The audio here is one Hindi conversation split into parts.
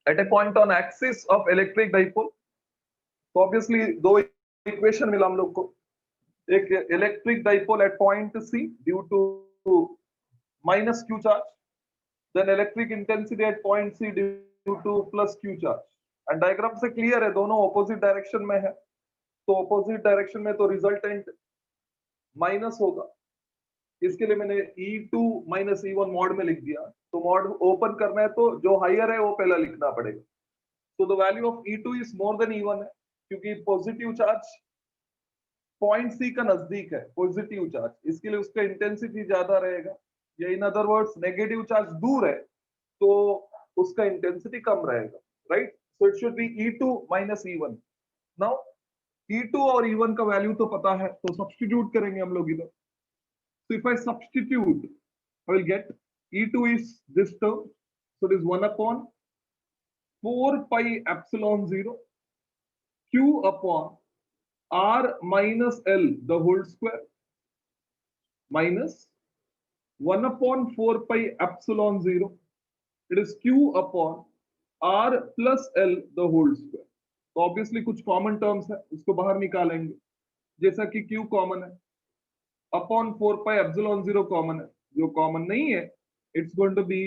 at a point on axis of electric dipole. तो obviously दो इक्वेशन मिला हम लोग को, एक electric dipole at point C due to minus Q charge, then electric intensity at point C due to plus Q charge. And diagram से क्लियर है दोनों ऑपोजिट डायरेक्शन में है, तो ऑपोजिट डायरेक्शन में तो रिजल्टेंट माइनस होगा। इसके लिए मैंने E2 माइनस E1 मॉड में लिख दिया, तो मॉड ओपन करना है तो जो हायर है वो पहला लिखना पड़ेगा। तो the value of E2 is more than E1 है, क्योंकि पॉजिटिव चार्ज पॉइंट सी का नजदीक है, पॉजिटिव चार्ज, इसके लिए उसका इंटेंसिटी ज्यादा रहेगा। या in other words negative charge दूर है तो उसका इंटेंसिटी कम रहेगा, right? So it should B E2 minus E1। Now E2 और E1 का वैल्यू तो पता है, तो सब्स्टिट्यूट करेंगे हम लोग इधर। So if I substitute, I will get E2 is this term, so it is 1 upon 4 pi epsilon 0 Q upon R minus L the whole square minus 1 upon 4 pi epsilon 0, it is Q upon R plus L the whole square। तो ऑब्वियसली कुछ कॉमन टर्म्स है, उसको बाहर निकालेंगे, जैसा कि Q कॉमन है, अपॉन 4 पाई एप्सिलॉन 0 कॉमन है, जो कॉमन नहीं है it's going to be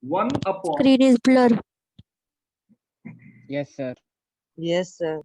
1 upon. Screen is blur. Yes, sir. Yes, sir.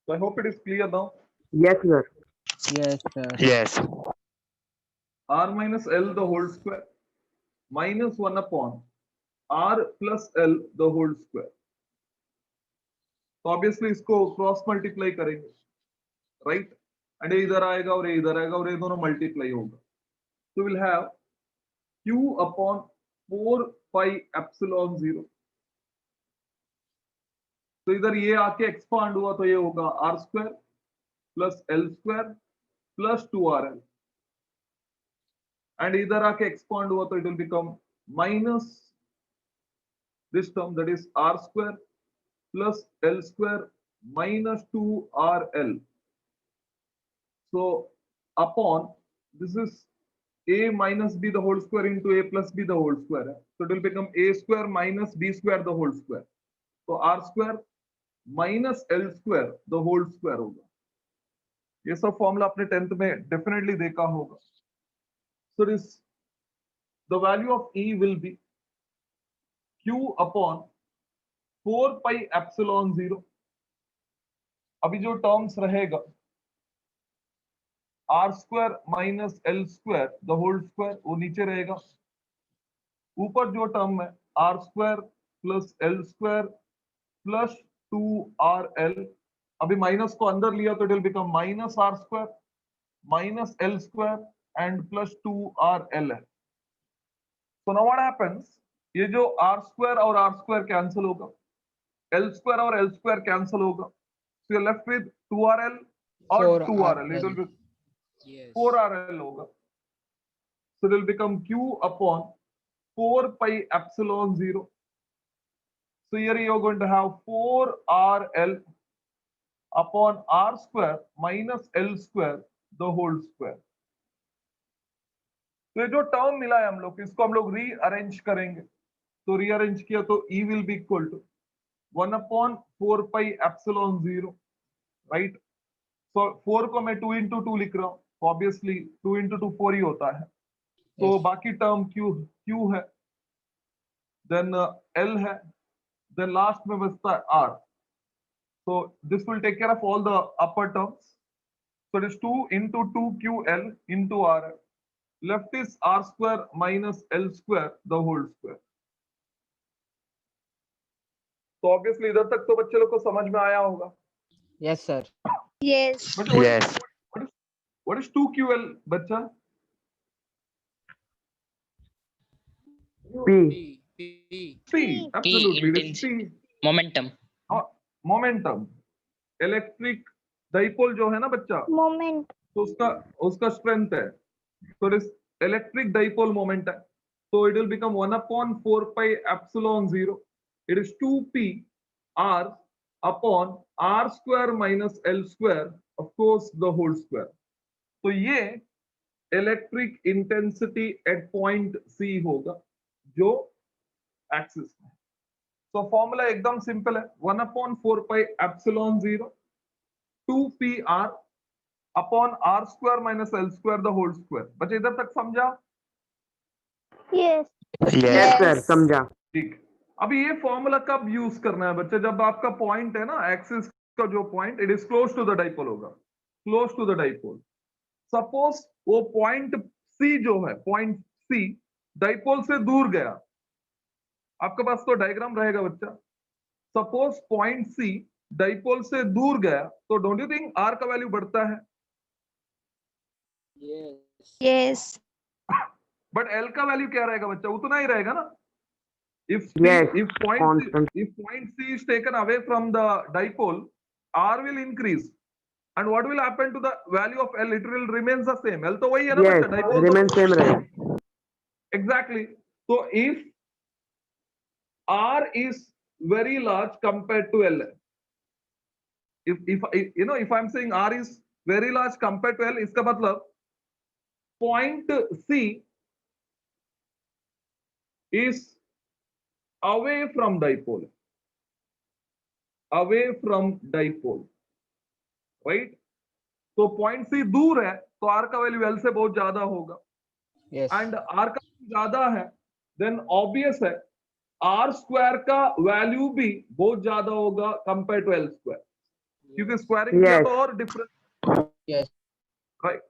So I hope it is clear now. Yes, sir. Yes, sir. Yes. R minus L the whole square minus 1 upon R plus L the whole square। तो ऑब्वियसली इसको क्रॉस मल्टीप्लाई करेंगे, राइट? एंड ये इधर आएगा और ये इधर आएगा और ये दोनों मल्टीप्लाई होगा, तो will have Q upon 4 pi epsilon 0। तो इधर ये आके एक्सपांड हुआ तो ये होगा R square plus L square plus 2RL, and इधर आके एक्सपांड हुआ तो it will become minus this term, that is R square plus L square minus 2RL। So upon this is A minus B the whole square into A plus B the whole square, so it will become A square minus B square the whole square। तो R square minus L square the whole square होगा। ये सब फॉर्मूला आपने 10th में डेफिनेटली देखा होगा। So this the value of E will be Q upon 4 pi epsilon 0। अभी जो टर्म्स रहेगा R square minus L square the whole square, वो नीचे रहेगा। ऊपर जो टर्म है R square plus L square plus 2RL, अभी माइनस को अंदर लिया तो it will become minus R square minus L square and plus 2RL है। सो नाउ व्हाट हैपेंस, ये जो R स्क्वायर और R स्क्वायर कैंसिल होगा, L स्क्वायर और L स्क्वायर कैंसिल होगा, so you are left with 2RL और 2RL, it will be 4RL होगा। So it will become Q upon 4 pi epsilon 0। So here you are going to have 4RL upon R square minus L square the whole square। तो ये जो टर्म मिला है हम लोग, इसको हम लोग रीअरेंज करेंगे, तो रीअरेंज किया तो E will be equal to 1/4 pi epsilon 0, right. सो 4 को मैं 2 into 2 लिख रहा हूँ, ऑब्वियसली 2 into 2 4 ही होता है। तो Yes. बाकी टर्म Q है, देन L है, देन लास्ट में बचता है R। So this will take care of all the upper terms. So it is 2 into 2QL into R. Left is R square minus L square the whole square. तो ऑब्वियसली इधर तक तो बच्चे लोग को समझ में आया होगा। Yes, sir. Yes. बच्चे what is 2QL बच्चा? P. P. Absolutely. It is intensity. P. Momentum. Momentum. Electric dipole जो है ना बच्चा, Moment. तो उसका स्ट्रेंथ है, तो it is electric dipole moment है। So it will become 1/4 pi epsilon 0. It is 2p r upon r square minus L square, of course the whole square. तो ये electric intensity at point C होगा जो एक्सिस में। तो फॉर्मूला एकदम सिंपल है, 1/4 pi epsilon 0 2p r upon r square minus L square the whole square। बच्चे इधर तक समझा? Yes. Yes, sir. समझा। ठीक। अभी ये फॉर्मूला कब यूज करना है बच्चे? जब आपका पॉइंट है ना, एक्सिस का जो point, it is close to the dipole होगा, close to the dipole. Suppose वो पॉइंट सी जो है, पॉइंट सी डाइपोल से दूर गया, आपके पास तो डायग्राम रहेगा बच्चा। सपोज पॉइंट सी डाइपोल से दूर गया, तो डोंट यू थिंक आर का वैल्यू बढ़ता है? Yes. Yes. बट एल का वैल्यू क्या रहेगा बच्चा? उतना ही रहेगा ना। If Yes, if point constant. if point C is taken away from the dipole, R will increase, and what will happen to the value of L? It will remains the same. L तो वही है ना Yes, बच्चा, dipole remain तो same रहेगा। exactly. So if R is very large compared to L, if you know, if I'm saying R is very large compared to L, इसका मतलब point C is away from dipole, away from dipole, right? तो पॉइंट सी दूर है, तो आर का वैल्यू एल से बहुत ज्यादा होगा, Yes. एंड आर का ज्यादा है, देन ऑब्वियस है आर स्क्वायर का वैल्यू भी बहुत ज्यादा होगा कंपेयर टू एल स्क्वायर, क्योंकि स्क्वायरिंग किया Yes. तो और डिफरेंस, Yes.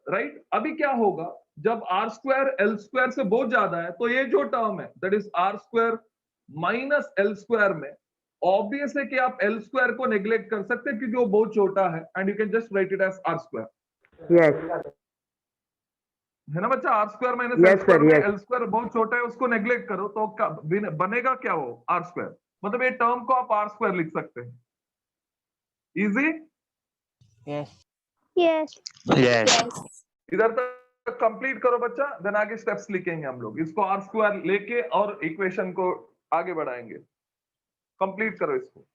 राइट। अभी क्या होगा, जब आर स्क्वायर एल स्क्वायर से बहुत ज्यादा है, तो ये जो टर्म है that is R square minus L square में, ऑब्वियस है कि आप एल स्क्वायर को नेग्लेक्ट कर सकते हैं क्योंकि वो बहुत छोटा है, and you can just write it as R square, Yes. है ना बच्चा। R square minus Yes, L square sir, में yes. एल स्क्वायर बहुत छोटा है, उसको नेग्लेक्ट करो तो बनेगा क्या? वो आर स्क्वायर, मतलब ये टर्म को आप आर स्क्वायर लिख सकते हैं। इजी? Yes. Yes. Yes. इधर तक कंप्लीट करो बच्चा, देन आगे स्टेप्स लिखेंगे हम लोग, इसको आर स्क्वायर लेके और इक्वेशन को आगे बढ़ाएंगे। कंप्लीट करो इसको।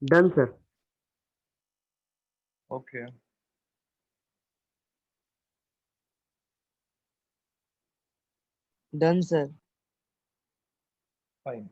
Done, sir. Okay. Done, sir. Fine.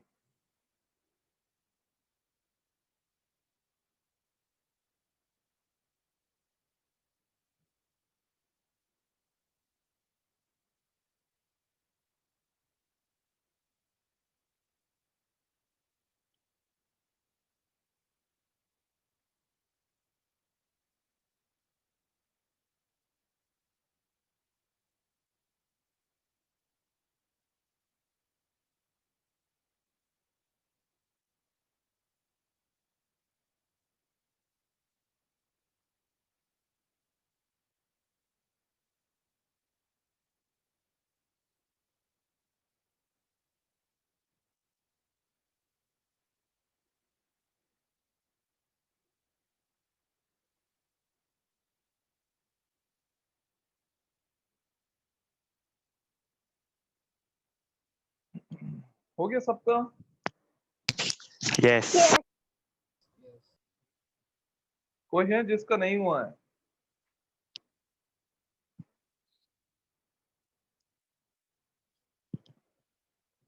हो गया सबका? Yes. Yes. कोई है जिसका नहीं हुआ है?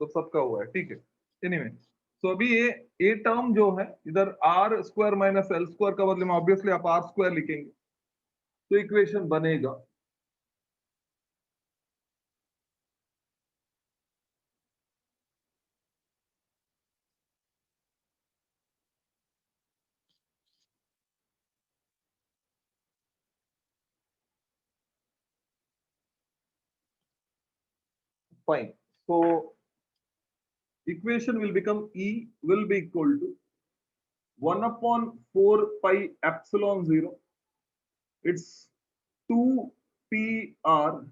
तो सबका हुआ है, ठीक है। एनीवे, तो अभी ये टर्म जो है इधर R square minus L square का बदले में ऑब्वियसली आप आर स्क्वायर लिखेंगे, तो इक्वेशन बनेगा fine. So equation will become E will be equal to 1 upon 4 pi epsilon 0. It's 2 PR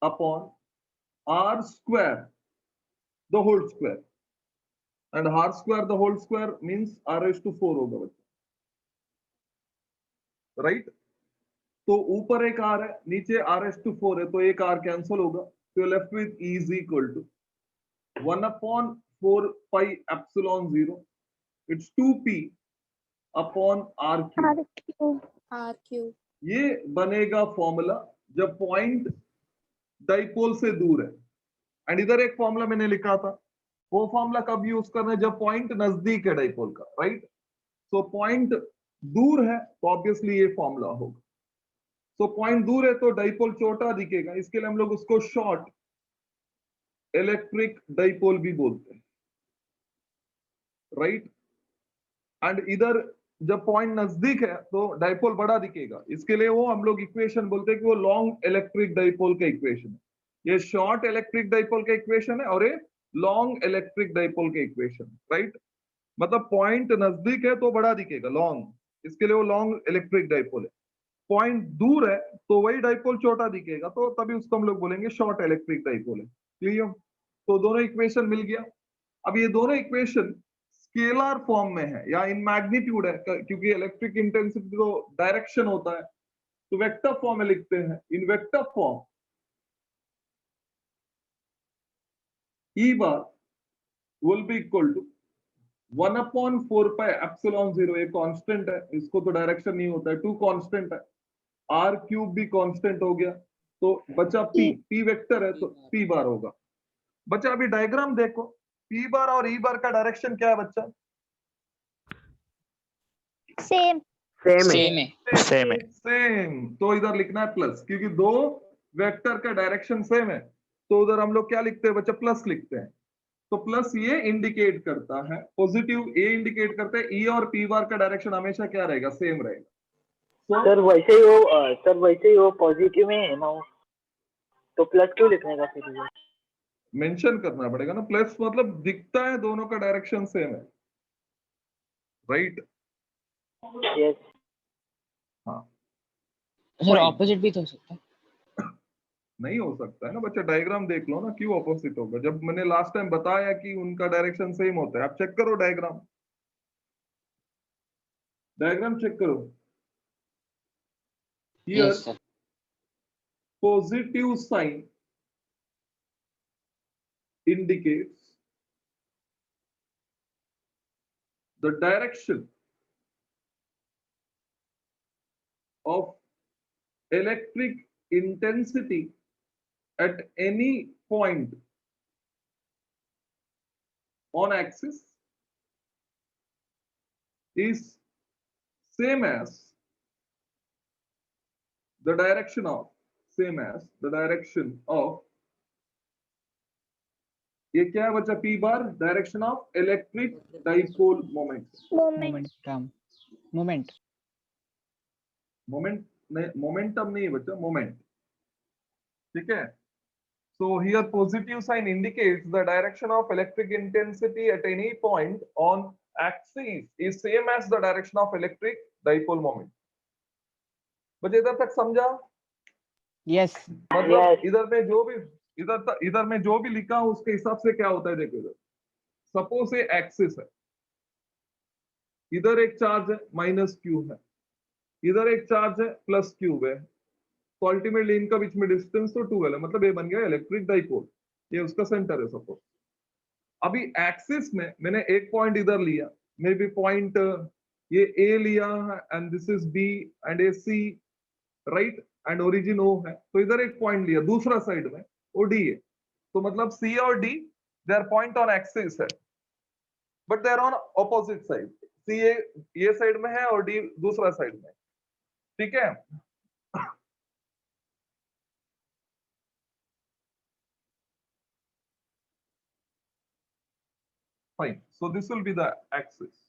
upon R square the whole square. And R square the whole square means R raised to 4 होगा बच्चा, right? तो ऊपर एक R है, नीचे R raised to 4 है, तो एक R कैंसिल होगा, तो left with E is equal to 1 upon 4 pi epsilon 0. It's 2p upon R cube. R cube. R cube. ये बनेगा फॉर्मूला जब पॉइंट डाइपोल से दूर है। एंड इधर एक फॉर्मूला मैंने लिखा था, वो फॉर्मूला कब यूज करना है? जब पॉइंट नजदीक है डाइपोल का, राइट? सो पॉइंट दूर है तो ऑब्वियसली ये फॉर्मूला होगा। सो पॉइंट दूर है तो डाइपोल छोटा दिखेगा, इसके लिए हम लोग उसको शॉर्ट इलेक्ट्रिक डाइपोल भी बोलते हैं, राइट? एंड इधर जब पॉइंट नजदीक है तो डाइपोल बड़ा दिखेगा, इसके लिए वो हम लोग इक्वेशन बोलते हैं कि वो लॉन्ग इलेक्ट्रिक डाइपोल का इक्वेशन है। ये शॉर्ट इलेक्ट्रिक डाइपोल का इक्वेशन है और ये लॉन्ग इलेक्ट्रिक डाइपोल का इक्वेशन, राइट? मतलब पॉइंट नजदीक है तो बड़ा दिखेगा, लॉन्ग, इसके लिए वो लॉन्ग इलेक्ट्रिक डाइपोल है। पॉइंट दूर है तो वही डाइपोल छोटा दिखेगा, तो तभी उसको हम लोग बोलेंगे शॉर्ट इलेक्ट्रिक डाइपोल है। क्लियर? तो दोनों इक्वेशन मिल गया। अब ये दोनों इक्वेशन स्केलर फॉर्म में है या इन मैग्नीट्यूड है, क्योंकि इलेक्ट्रिक इंटेंसिटी तो डायरेक्शन होता है, तो वेक्टर फॉर्म में लिखते हैं। In vector form E bar will be equal to 1 upon 4 pi epsilon 0, एक कांस्टेंट है, इसको तो डायरेक्शन नहीं होता है, 2 कांस्टेंट है, आर क्यूब भी कांस्टेंट हो गया, तो बचा पी, पी वेक्टर है तो पी बार होगा। बच्चा अभी डायग्राम देखो, पी बार और ई बार का डायरेक्शन क्या है बच्चा? Same. सेम है। Same है. Same है. सेम, तो इधर लिखना है प्लस, क्योंकि दो वेक्टर का डायरेक्शन सेम है, तो उधर हम लोग क्या लिखते हैं बच्चा? प्लस लिखते हैं। तो प्लस ये इंडिकेट करता है पॉजिटिव, ये इंडिकेट करता है ई और पी बार का डायरेक्शन हमेशा क्या रहेगा? सेम रहेगा। सर वैसे ही वो पॉजिटिव में है ना, तो प्लस क्यों लिखने का फिर? मेंशन करना पड़ेगा ना, प्लस मतलब दिखता है दोनों का डायरेक्शन सेम है, राइट? यस हाँ, सर Fine. ऑपोजिट भी तो हो सकता है. नहीं हो सकता है ना बच्चा, डायग्राम देख लो ना, क्यों ऑपोजिट होगा? जब मैंने लास्ट टाइम बताया कि उनका डायरेक्शन सेम होता है, आप चेक करो डायग्राम, डायग्राम चेक करो। Here Yes, sir. positive sign indicates the direction of electric intensity at any point on axis is same as the direction of ये क्या है बच्चा p bar direction of electric dipole moment Moment. Moment momentum नहीं बच्चा मोमेंट ठीक है so here positive sign indicates the direction of electric intensity at any point on axis is same as the direction of electric dipole moment बच्चे इधर तक समझा यस मतलब Yes. इधर में जो भी लिखा हूं उसके हिसाब से क्या होता है देखो इधर सपोज ये एक्सिस है इधर एक चार्ज है माइनस क्यू है इधर एक चार्ज है प्लस क्यू है तो अल्टीमेटली इनका बीच में डिस्टेंस तो 2L है मतलब ये बन गया इलेक्ट्रिक डाइपोल ये उसका सेंटर है सपोज अभी एक्सिस में मैंने एक पॉइंट इधर लिया मे बी पॉइंट ये ए लिया and this is B and A C right and origin O है तो इधर एक पॉइंट लिया दूसरा साइड में ओ डी है तो मतलब सी और D they are point on axis है but they are on opposite side C ये साइड में है और डी दूसरा साइड में ठीक है fine so this will be the axis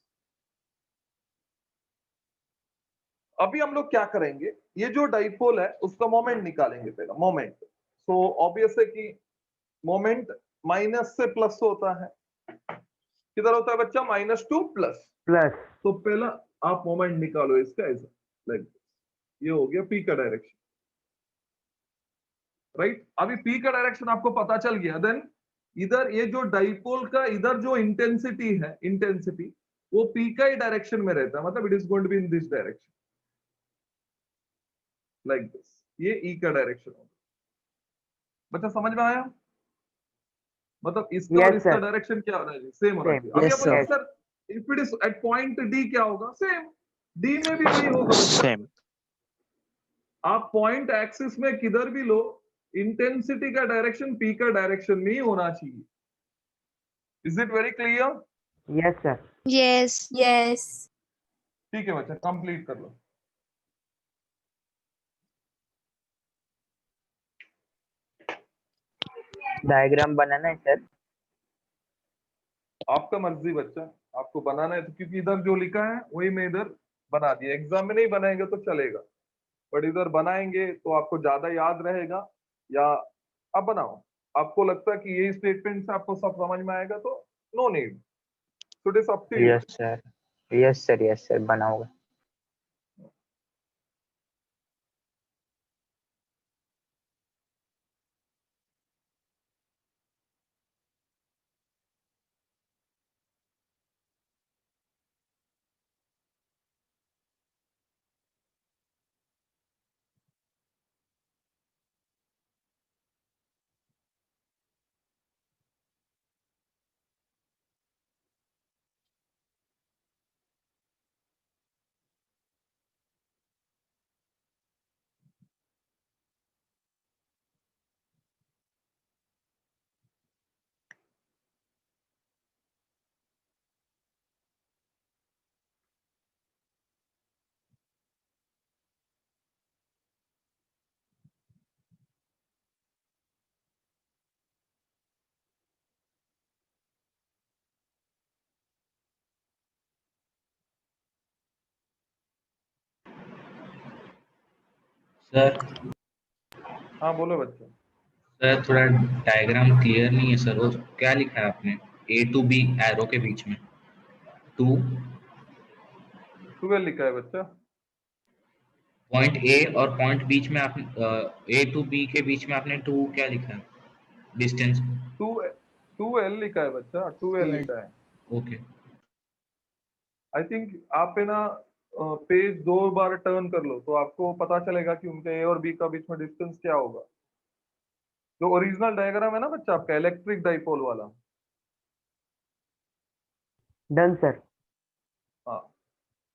अभी हम लोग क्या करेंगे ये जो डाइपोल है उसका मोमेंट निकालेंगे पहले मोमेंट सो ऑब्वियस है कि मोमेंट माइनस से प्लस होता है किधर होता है बच्चा माइनस टू प्लस प्लस तो पहला आप मोमेंट निकालो इसका ऐसा लाइक ये हो गया पी का डायरेक्शन राइट अभी पी का डायरेक्शन आपको पता चल गया देन इधर ये जो डाइपोल का इधर जो इंटेंसिटी वो पी का ही डायरेक्शन में रहता है मतलब it is going to be in this direction like this ये ई का डायरेक्शन होगा बच्चा समझ में आया मतलब इसका Yes, और इसका sir. डायरेक्शन क्या होना चाहिए सेम होना Same. चाहिए अभी Yes, आप बोलोगे sir. Sir if it is at point D क्या होगा सेम डी में भी वही होगा बच्चा सेम आप पॉइंट एक्सिस में किधर भी लो इंटेंसिटी का डायरेक्शन पी का डायरेक्शन में ही होना चाहिए is it very clear Yes, sir. Yes. Yes. ठीक है बच्चा कंप्लीट कर लो डायग्राम बनाना है सर आपका मर्जी बच्चा आपको बनाना है तो क्योंकि इधर जो लिखा है वही मैं इधर बना दिया एग्जाम में नहीं बनाएंगे तो चलेगा बट इधर बनाएंगे तो आपको ज्यादा याद रहेगा या आप बनाओ आपको लगता है कि यही स्टेटमेंट से आपको सब समझ में आएगा तो no need so it is up to you yes sir बनाऊंगा सर हाँ बोलो बच्चा सर थोड़ा डायग्राम क्लियर नहीं है सर वो क्या लिखा है आपने ए टू बी एरो के बीच में 2 12 लिखा है बच्चा पॉइंट ए और पॉइंट बीच में आपने ए टू बी के बीच में आपने 2 क्या लिखा है डिस्टेंस 2L लिखा है बच्चा 2L लिखा है ओके आई थिंक आप है ना पेज 2 बार टर्न कर लो तो आपको पता चलेगा कि उनके ए और बी का बीच में डिस्टेंस क्या होगा जो ओरिजिनल डायग्राम है ना बच्चा आपका इलेक्ट्रिक डाइपोल वाला Done, sir. हाँ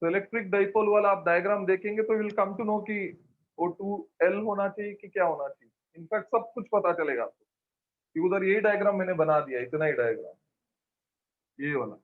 तो इलेक्ट्रिक डाइपोल वाला आप डायग्राम देखेंगे तो विल कम टू नो कि वो 2L होना चाहिए कि क्या होना चाहिए इनफैक्ट सब कुछ पता चलेगा आपको कि उधर यही डायग्राम मैंने बना दिया इतना ही डायग्राम ये वाला।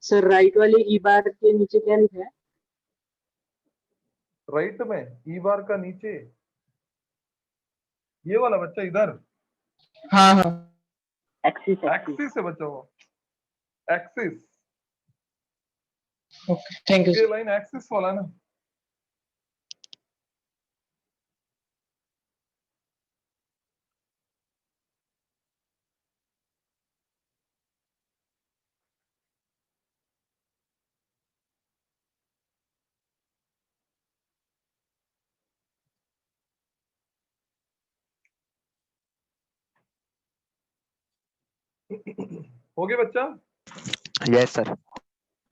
सर राइट वाले ई बार के नीचे क्या लिखा है? राइट में ई बार का नीचे ये वाला बच्चा इधर हाँ हाँ एक्सिस एक्सिस है बच्चा, वो एक्सिस, ओके थैंक यू ये लाइन एक्सिस वाला ना। हो गया बच्चा? Yes sir.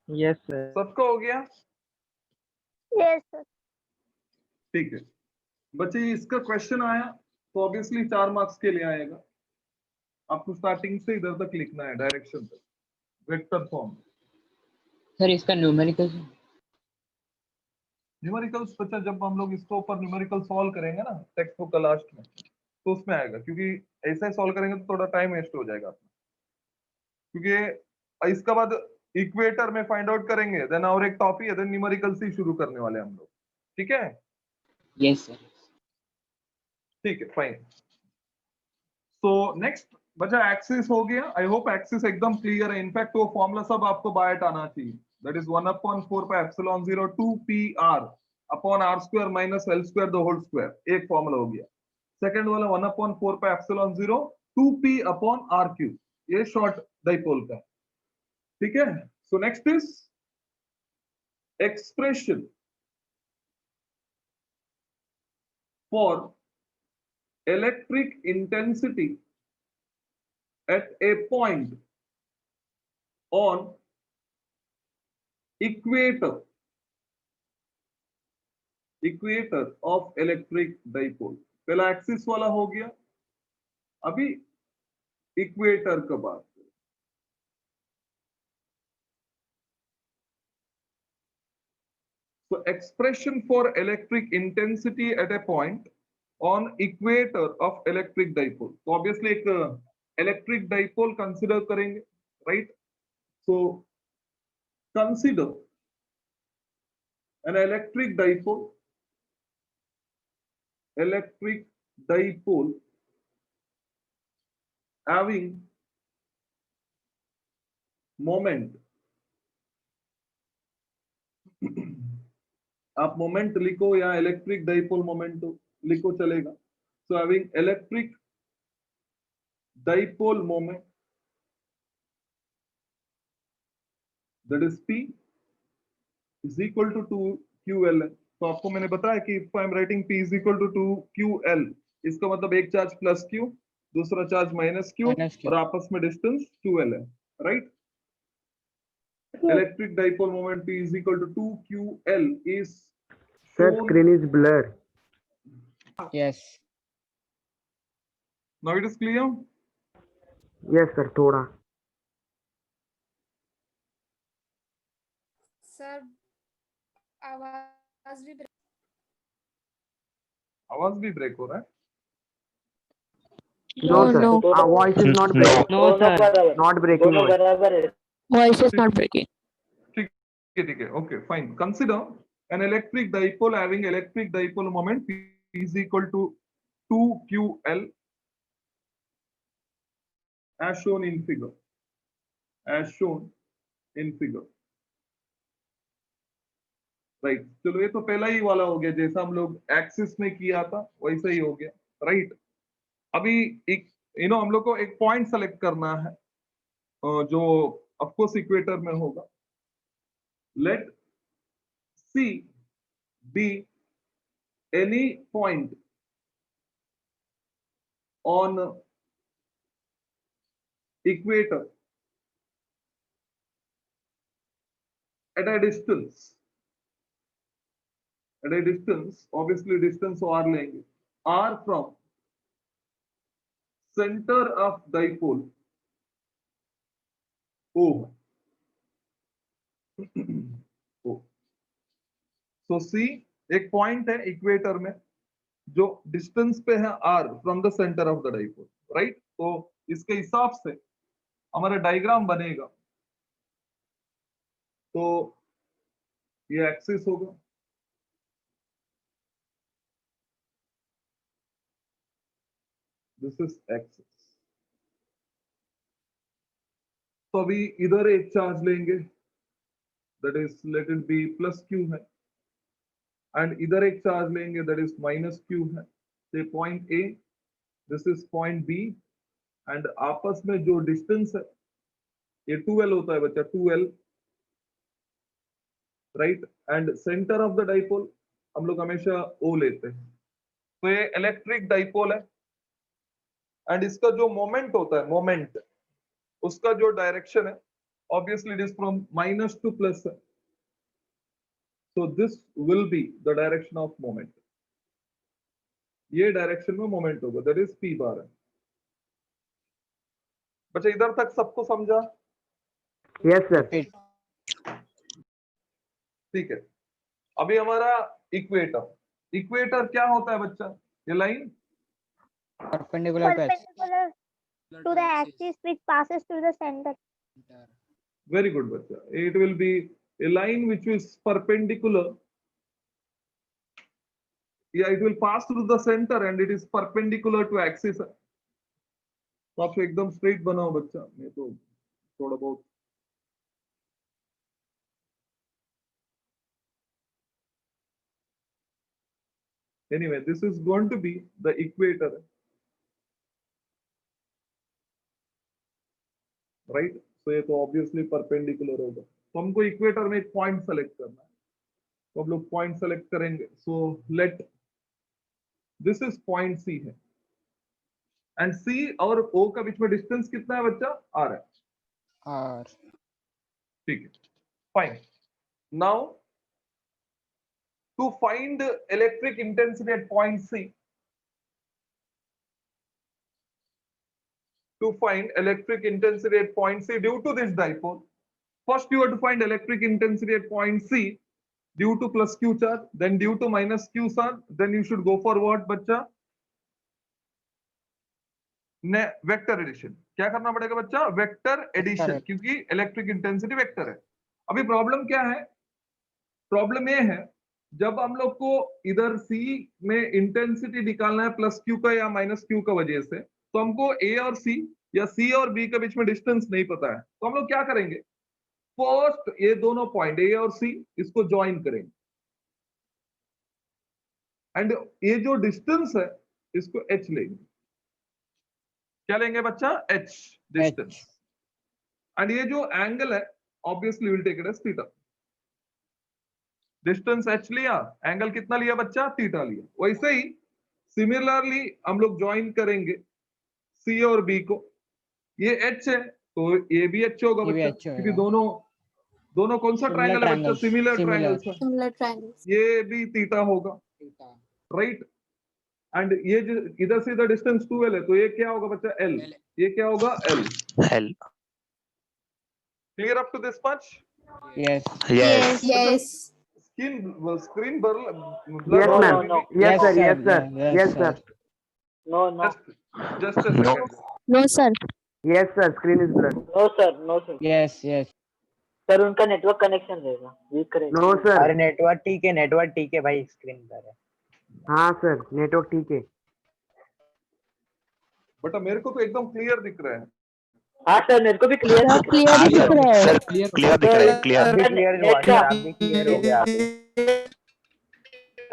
Yes sir. सबका हो गया? Yes, sir. ठीक है बच्चे, इसका क्वेश्चन आया तो ऑब्वियसली 4 मार्क्स के लिए आएगा। आपको स्टार्टिंग से इधर तक लिखना है, डायरेक्शन तक, वेक्टर फॉर्म। सर इसका न्यूमेरिकल न्यूमेरिकल्स बच्चा जब हम लोग इसके ऊपर न्यूमेरिकल सॉल्व करेंगे ना टेक्स्ट बुक का लास्ट में, तो उसमें आएगा, क्योंकि ऐसे सॉल्व करेंगे तो थोड़ा टाइम वेस्ट हो जाएगा अपना। क्योंकि इसका बाद इक्वेटर में फाइंड आउट करेंगे, देन और एक टॉपिक है, देन न्यूमेरिकल से शुरू करने वाले हम लोग। ठीक है? Yes sir. ठीक है फाइन। सो नेक्स्ट बचा एक्सिस हो गया। आई होप एक्सिस एकदम क्लियर है। इनफैक्ट वो फॉर्मूला सब आपको बायट आना चाहिए, that is 1/4 pi epsilon 0 2 P R upon R square minus L square the whole square, एक फॉर्मूला हो गया। सेकंड वाला 1/4 pi epsilon 0 2 P upon R cube, ये शॉर्ट डाइपोल का। ठीक है? So next is expression for electric intensity at a point on equator of electric dipole। पहला एक्सिस वाला हो गया, अभी इक्वेटर का बात करें। So expression for electric intensity at a point on equator of electric dipole, तो ऑब्वियसली एक इलेक्ट्रिक डाइपोल कंसिडर करेंगे, right? So consider an electric dipole having moment आप मोमेंट लिखो या इलेक्ट्रिक डाइपोल मोमेंट लिखो चलेगा। So having electric dipole moment that is P is equal to 2QL। तो आपको मैंने बताया कि if I am writing P is equal to 2QL, इसका मतलब एक चार्ज प्लस Q, दूसरा चार्ज माइनस Q, और आपस में डिस्टेंस 2L है, right? Electric dipole moment P is equal to 2QL is Sir, shown. screen is blur. Yes Now it is clear? Yes sir, थोड़ा। Sir, आवाज भी आवाज भी ब्रेक हो रहा है? No sir, our voice is not breaking. No sir Not breaking दोनों voice. बराबर है। voice is not breaking. ठीक है, okay, fine. Consider an electric dipole having electric dipole moment P is equal to 2QL as shown in figure. As shown in figure. Right चलो, ये तो पहला ही वाला हो गया, जैसा हम लोग एक्सिस में किया था वैसा ही हो गया, राइट? अभी एक हम लोग को एक पॉइंट सेलेक्ट करना है जो ऑफ कोर्स इक्वेटर में होगा। Let C be any point on equator at a distance, obviously distance r लेंगे, r from center of dipole O. O. So C एक पॉइंट है इक्वेटर में जो डिस्टेंस पे है r from the centre of the dipole, right? तो इसके हिसाब से हमारा डायग्राम बनेगा, तो ये एक्सिस होगा, दिस इज एक्सिस। तो अभी इधर एक चार्ज लेंगे, that is let it be plus Q है, एंड इधर एक चार्ज लेंगे दैट इज माइनस क्यू है। से point A, this is point B, and आपस में जो डिस्टेंस है ये 2l होता है बच्चा, 2l, right? And centre of the dipole हम लोग हमेशा O लेते हैं। तो ये इलेक्ट्रिक डाइपोल है, एंड इसका जो मोमेंट होता है, मोमेंट, उसका जो डायरेक्शन है obviously it is from minus two plus है, so this will be the direction of moment, ये डायरेक्शन में मोमेंट होगा, दैट इज p बार है। बच्चा इधर तक सबको समझा? Yes, sir. ठीक है। अभी हमारा इक्वेटर, इक्वेटर क्या होता है बच्चा? ये line Perpendicular to X. Perpendicular to the axis which passes through the center. very good bachcha, it will be a line which is perpendicular, yeah, it will pass through the center and it is perpendicular to axis। तो आप एकदम स्ट्रेट बनाओ बच्चा, मैं तो थोड़ा बहुत anyway this is going to be the equator, right? so ये तो obviously perpendicular होगा, तो हमको इक्वेटर में एक पॉइंट सेलेक्ट करना है, तो हम लोग पॉइंट सेलेक्ट करेंगे। So let this is point C है, एंड सी और O का बीच में डिस्टेंस कितना है बच्चा? r है, R. ठीक है, fine. Now to find electric intensity at point C, to find electric intensity at point C due to this dipole, first you have to find electric intensity at point C due to plus q charge, then due to minus q charge, then you should go for what बच्चा? Vector addition. क्या करना पड़ेगा बच्चा? वेक्टर एडिशन, क्योंकि इलेक्ट्रिक इंटेंसिटी वेक्टर है। अभी प्रॉब्लम क्या है? प्रॉब्लम ये है जब हम लोग को इधर C में इंटेंसिटी निकालना है प्लस क्यू का या माइनस क्यू का वजह से, तो हमको A और C या C और B के बीच में डिस्टेंस नहीं पता है, तो हम लोग क्या करेंगे? फर्स्ट ये दोनों पॉइंट A और C इसको ज्वाइन करेंगे, एंड ये जो डिस्टेंस है इसको H लेंगे। क्या लेंगे बच्चा? H डिस्टेंस, एंड ये जो एंगल है obviously will take it as theta. Distance H लिया, एंगल कितना लिया बच्चा? थीटा लिया। वैसे ही सिमिलरली हम लोग ज्वाइन करेंगे C और B को, ये H है तो ये भी H होगा ये भी बच्चा, H होगा। क्योंकि दोनों कौन सा Similar ट्रायंगल है बच्चा? triangles, similar similar। ट्रायंगल्स है, Similar triangles. ये भी थीटा होगा, राइट? एंड ये जो इधर से इधर डिस्टेंस 2l है, तो ये क्या होगा बच्चा? L। ये क्या होगा? L। Hell. Clear up to this much? Yes. Yes. Yes. Screen blur Yes, No, ma'am. no. Yes, sir. Yes, sir. Yes, Yes, sir. sir. No, no. just a No. second। No, sir. Yes, sir. Screen is blurred. No, sir. No, sir. Yes, yes. Sir उनका नेटवर्क कनेक्शन रहेगा, वीक करेगा। No, sir. अरे नेटवर्क ठीक है भाई, स्क्रीन पर है। हाँ सर, नेटवर्क ठीक है। बट मेरे को तो एकदम क्लियर दिख रहा है। हाँ सर, मेरे को भी क्लियर हाँ, clear हाँ दिख सर, रहा है। सर क्लियर दिख रहा है, क्लियर। अभी क्लियर हुआ नेट का- सर, अभी क्लियर हो गया,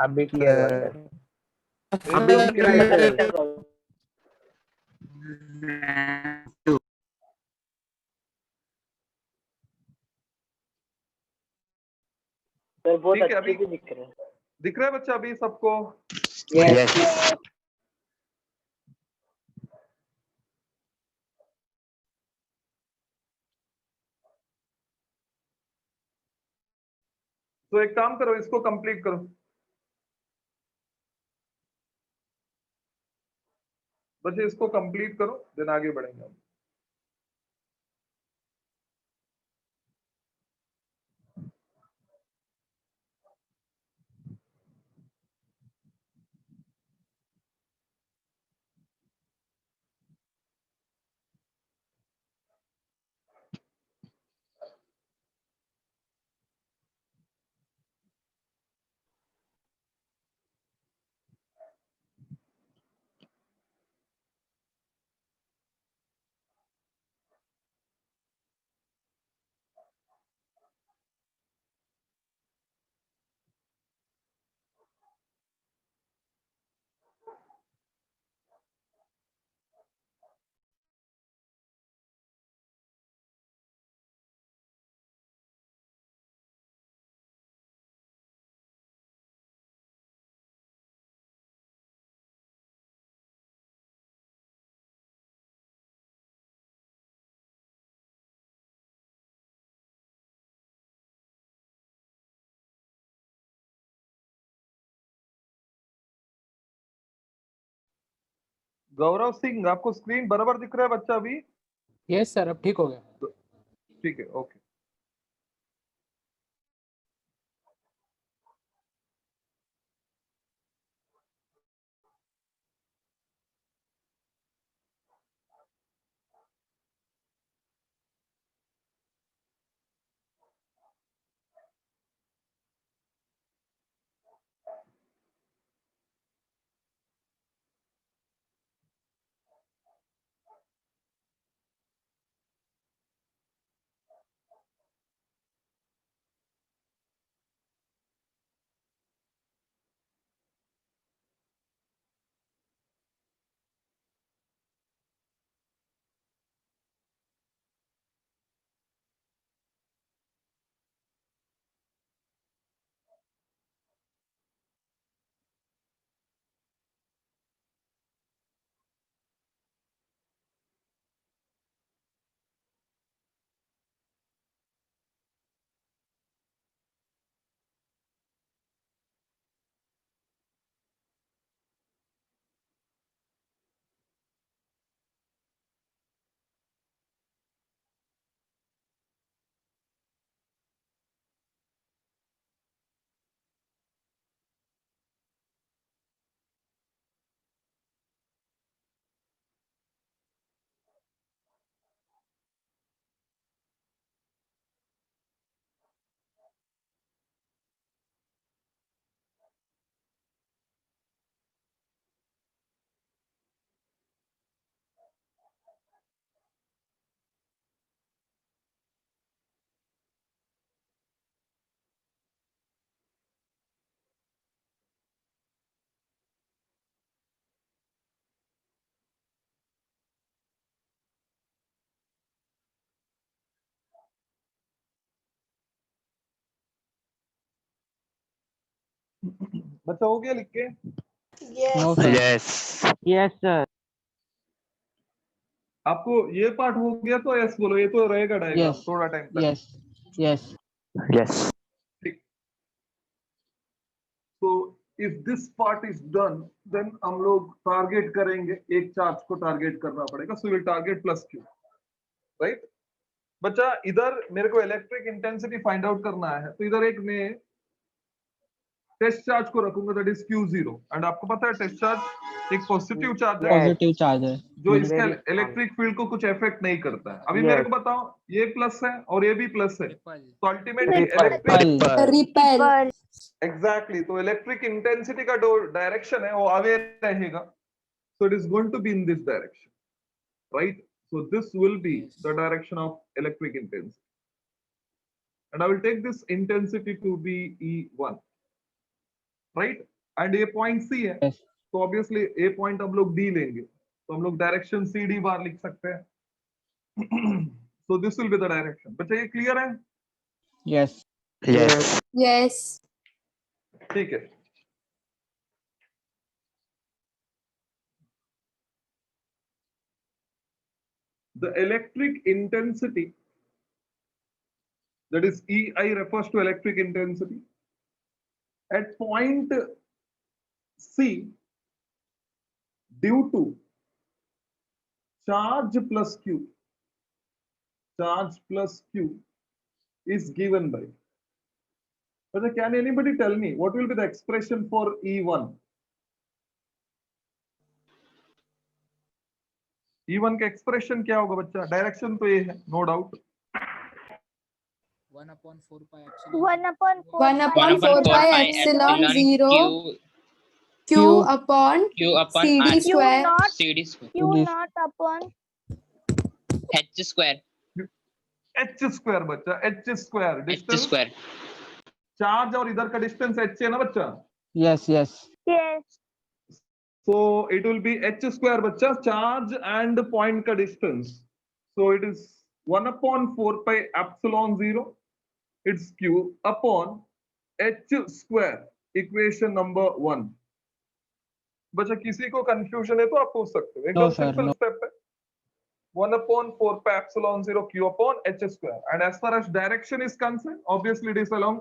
अभी क्लियर हुआ सर। एकदम clear है। सर बहुत ठीक है, अच्छे अभी- भी दिख रहे हैं। दिख रहा है बच्चा अभी सबको? Yes. तो एक काम करो, इसको कंप्लीट करो। बच्चे इसको कंप्लीट करो, देन आगे बढ़ेंगे हम। गौरव सिंह, आपको स्क्रीन बराबर दिख रहा है बच्चा अभी? यस सर, अब ठीक हो गया। ठीक है, ओके। बच्चा हो गया लिख के? No sir. Yes. Yes sir. आपको ये पार्ट हो गया तो यस बोलो, ये तो रहेगा डायग्राम यस थोड़ा टाइम तक। Yes yes Yes. ठीक। तो if this part is done, then हम लोग टारगेट करेंगे, एक चार्ज को टारगेट करना पड़ेगा, so will target plus Q, right? बच्चा इधर मेरे को इलेक्ट्रिक इंटेंसिटी फाइंड आउट करना है, तो इधर एक मैं टेस्ट चार्ज को रखूंगा, दैट इज Q0। एंड आपको पता है टेस्ट चार्ज एक पॉजिटिव चार्ज है पॉजिटिव चार्ज है। जो मुझे- इसका Very strong. इलेक्ट्रिक फील्ड को कुछ इफेक्ट नहीं करता है। अभी Yes. मेरे को बताओ, ये प्लस है और ये भी प्लस है, तो ultimately Repel. Electric Repel. Repel. Exactly, तो इलेक्ट्रिक इंटेंसिटी का जो डायरेक्शन है वो अवे रहेगा, so it is going to be in this direction, right? So this will be the direction of electric intensity, and I will take this intensity to be E1, right? And ये पॉइंट सी है, Yes. तो ऑब्वियसली ए पॉइंट हम लोग डी लेंगे, तो हम लोग डायरेक्शन सी डी बार लिख सकते हैं। सो this will be the direction. बच्चा ये क्लियर है? Yes Yes. Yes. ठीक है। The electric intensity, that is EI refers to electric intensity, at point C due to charge plus Q is given by. But can anybody tell me what will be the expression for E1? E1 का एक्सप्रेशन क्या होगा बच्चा? डायरेक्शन तो ये है, no doubt. 1/4 pi 1/4 pi epsilon 0 Q upon Q upon CD R square. CD square Q naught upon H square H square बच्चा, H square H distance, square charge और इधर का डिस्टेंस H है ना बच्चा. Yes, yes. yes So it will be H square बच्चा, चार्ज एंड पॉइंट का distance. So it is 1/4 pi epsilon 0. It's Q upon H square. Equation number 1. बच्चा किसी को कंफ्यूजन है तो आप पूछ सकते हो. एकदम No, sir, simple no. Step है. 1/4 pi epsilon 0 Q upon H square. And as far as direction is concerned, obviously it is along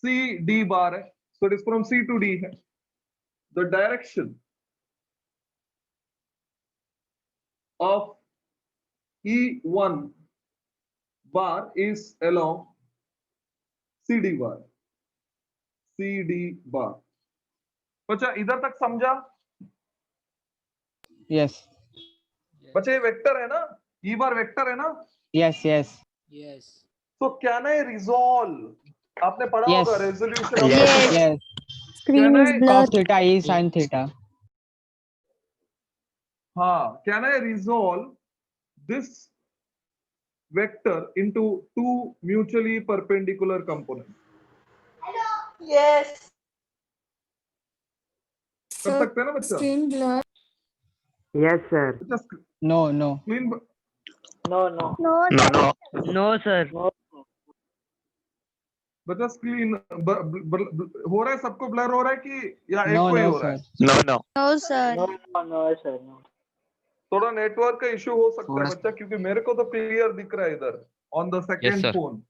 C D bar है. So it is from C to D है. The direction of E1 bar is along CD bar. CD bar. बच्चा इधर तक समझा? Yes. बच्चा ये वेक्टर है ना? E bar वेक्टर है ना? Yes, yes. Yes. तो can I resolve? आपने पढ़ा Yes. होगा resolution of Yes. Yes. screen is Cos blurred theta is sin theta. हाँ, can I resolve this vector into two mutually perpendicular components? Yes. कर सकते हैं ना बच्चा? Screen blur. Yes, sir. बच्चा No, no. screen No. no No, sir. no. No, sir. बच्चा स्क्रीन हो रहा है, सबको ब्लर हो रहा है कि या एक No, को ही no, हो रहा है? sir. No, no. No sir. No, sir. No. थोड़ा नेटवर्क का इशू हो सकता है थोड़ा- बच्चा, क्योंकि मेरे को तो क्लियर दिख रहा है इधर on the second sir. Phone.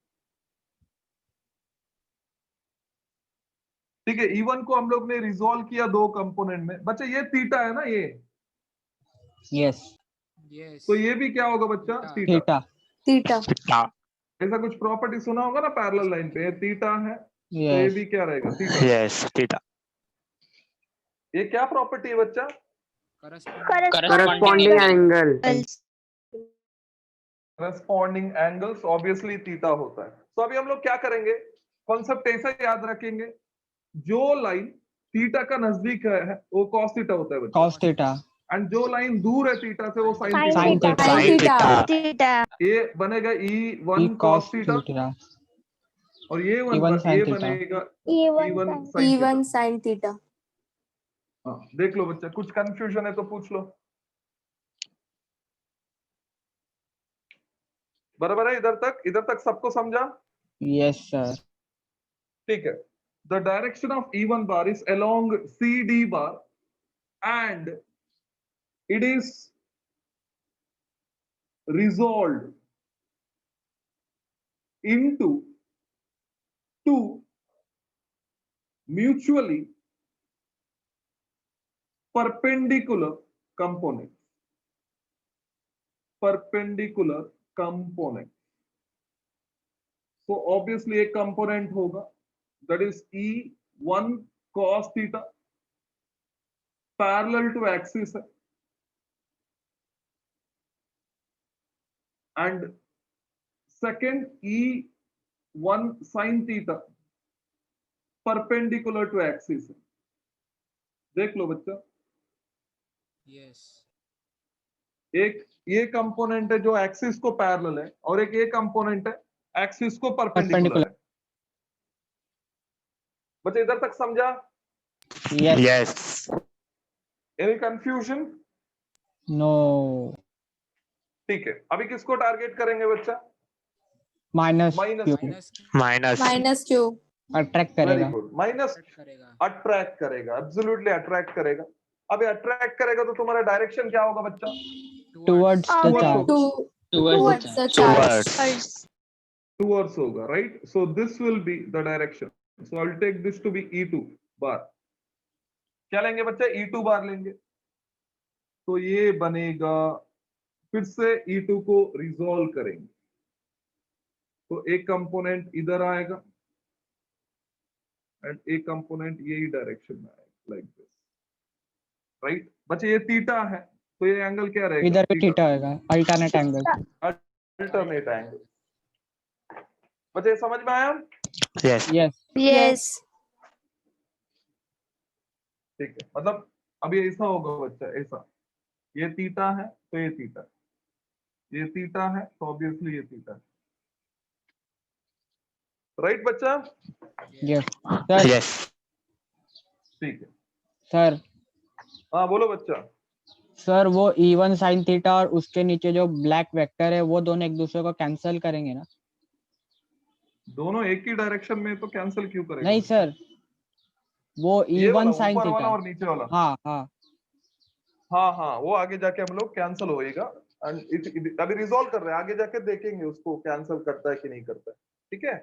ठीक है, E1 को हम लोग ने रिजॉल्व किया दो कंपोनेंट में. बच्चा ये थीटा है ना ये, Yes. Yes. तो ये भी क्या होगा बच्चा? थीटा. Theta. Theta. Theta. ऐसा कुछ प्रॉपर्टी सुना होगा ना पैरेलल लाइन पे, ये थीटा है तो ये Yes. भी क्या रहेगा? थीटा. Yes, theta. ये क्या प्रॉपर्टी है बच्चा? Corresponding angle. Corresponding angles obviously theta होता है. तो अभी हम लोग क्या करेंगे, कॉन्सेप्ट ऐसा याद रखेंगे, जो लाइन थीटा का नजदीक है वो cos थीटा होता है बच्चा, Cos theta. एंड जो लाइन दूर है थीटा से वो sin Sin थीटा Sin होता theta. है. Sin theta. theta ये बनेगा E1 E cos cos theta theta. और ये E1 sin ये theta. बनेगा E1 E1 sin sin theta. E1 sin theta. हाँ, देख लो बच्चा, कुछ कंफ्यूजन है तो पूछ लो. बराबर है? इधर तक सबको समझा? Yes, sir. ठीक है. The direction of E1 bar is along CD bar and it is resolved into two mutually perpendicular components. Perpendicular components. So obviously एक component होगा, that is E1 cos theta, parallel to axis है, and second E1 sin theta perpendicular to axis है. देख लो बच्चा, Yes. एक ये कंपोनेंट है जो एक्सिस को पैरेलल है और एक ये कंपोनेंट है एक्सिस को परपेंडिकुलर है. बच्चा इधर तक समझा? Yes. Yes. Any confusion? No. ठीक है, अभी किसको टारगेट करेंगे बच्चा? Minus Minus Q. Minus Minus Q. Attract very करेगा. गुड. माइनस करेगा. अट्रैक्ट करेगा, एब्सोल्युटली अट्रैक्ट करेगा. अभी अट्रैक्ट करेगा तो तुम्हारा डायरेक्शन क्या होगा बच्चा? Towards the Towards. charge. Towards the charge. Towards. Towards होगा, right? So this will be the direction. So I'll take this to be E2 bar. क्या लेंगे बच्चा? E2 बार लेंगे। तो ये बनेगा, फिर से E2 को रिजॉल्व करेंगे तो एक कंपोनेंट इधर आएगा एंड एक कंपोनेंट यही डायरेक्शन में आएगा, लाइक दिस, राइट बच्चे? ये थीटा है तो ये एंगल क्या रहेगा? इधर भी थीटा होगा, अल्टरनेट एंगल। Alternate angle. बच्चे समझ में आया? Yes. Yes Yes. ठीक है, मतलब अभी ऐसा होगा बच्चा, ऐसा, ये थीटा है तो ये थीटा, ये थीटा है तो ऑब्वियसली ये थीटा, राइट बच्चा? Yes sir. Yes. ठीक है, सर हाँ बोलो बच्चा। सर वो E1 sin थीटा और उसके नीचे जो ब्लैक वेक्टर है वो दोनों एक दूसरे को कैंसिल करेंगे ना? दोनों एक ही डायरेक्शन में तो कैंसिल क्यों करेगा? नहीं सर, वो ये वाला E1 sin ऊपर वाला थीटा। और नीचे वाला, हाँ हाँ हाँ हाँ, वो आगे जाके हम लोग कैंसिल होएगा। अभी रिजॉल्व कर रहे हैं, आगे जाके देखेंगे उसको कैंसिल करता है कि नहीं करता है, ठीक है?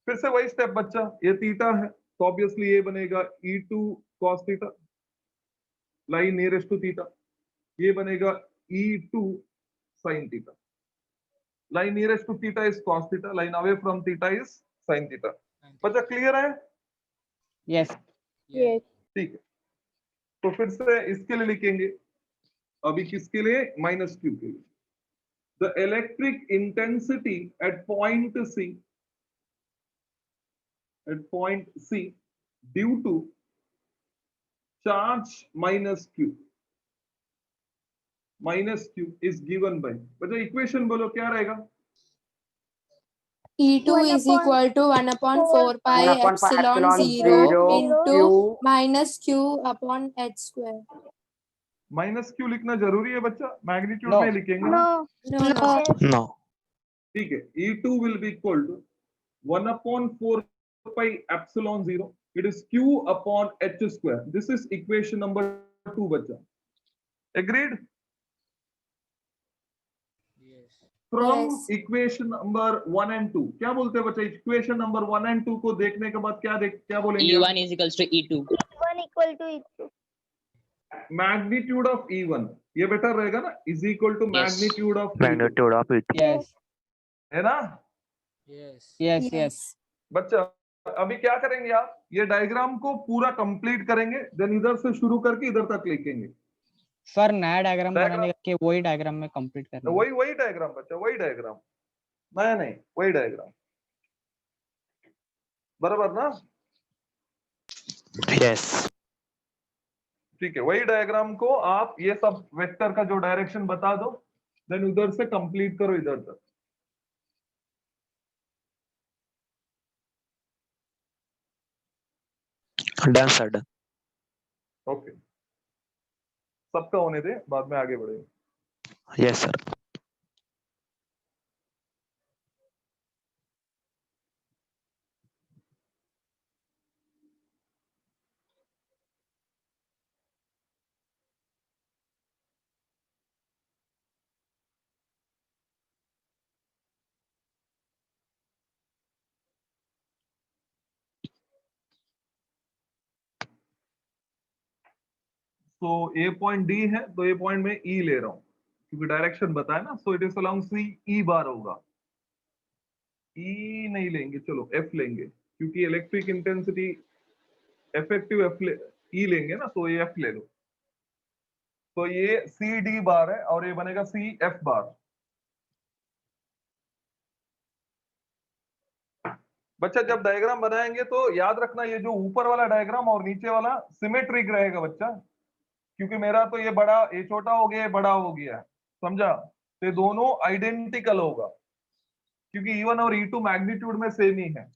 फिर से वही स्टेप बच्चा, ये थीटा है तो ऑब्वियसली ये बनेगा E2 cos theta, line nearest to theta, ये बनेगा E2 sin theta, line nearest to theta is cos theta, line away from theta is sin theta. बच्चा क्लियर है? Yes Yes. ठीक है, तो फिर से इसके लिए लिखेंगे, अभी किसके लिए? माइनस क्यू के लिए। The electric intensity at point C due to charge minus Q is given by, बच्चा इक्वेशन बोलो क्या रहेगा? E2 1 is upon equal to 1 upon 4 pi 1 upon epsilon epsilon 0 0 into q minus q upon h square. Minus Q लिखना जरूरी है बच्चा? Magnitude No. में लिखेंगे। No. No, no. Yes. No. ठीक है, E2 will be equal to 1 upon 4 pi epsilon 0, it is q upon h square. This is equation number 2 बच्चा, agreed? Yes. From Yes. equation number 1 and 2 क्या बोलते हैं बच्चा? इक्वेशन नंबर 1 and 2 को देखने के बाद क्या बोलेंगे? E1 is equals to E2. E1 equal to E2. Magnitude of E1, ये बेटर रहेगा ना, is equal to Yes. Magnitude of Magnitude of it. Yes है ना Yes. Yes Yes. यस। बच्चा? अभी क्या करेंगे आप? ये डायग्राम को पूरा कंप्लीट करेंगे, देन इधर से शुरू करके इधर तक लिखेंगे। सर नया डायग्राम डायग्राम- बनाने के वही डायग्राम में कंप्लीट करना है। वही डायग्राम बच्चा, वही डायग्राम, नया नहीं, वही डायग्राम, बराबर ना? Yes. ठीक है, वही डायग्राम को आप ये सब वेक्टर का जो डायरेक्शन बता दो, देन उधर से कंप्लीट करो इधर तक। Done, sir. Done. ओके, सबका होने दे, बाद में आगे बढ़ेंगे। Yes, sir. तो ए पॉइंट डी है तो ए पॉइंट में ई ले रहा हूं क्योंकि डायरेक्शन बताया ना, सो इट इज अलोंग सी, ई बार होगा। ई नहीं लेंगे, चलो एफ लेंगे क्योंकि electric intensity effective F E लेंगे ना, तो ये एफ ले लो। तो ये सी डी बार है और ये बनेगा सी एफ बार। बच्चा जब डायग्राम बनाएंगे तो याद रखना, ये जो ऊपर वाला डायग्राम और नीचे वाला सिमेट्रिक रहेगा बच्चा, क्योंकि मेरा तो ये बड़ा, ये छोटा हो गया, ये बड़ा हो गया, समझा? तो ये दोनों आइडेंटिकल होगा क्योंकि E1 और E2 मैग्नीट्यूड में सेम ही है।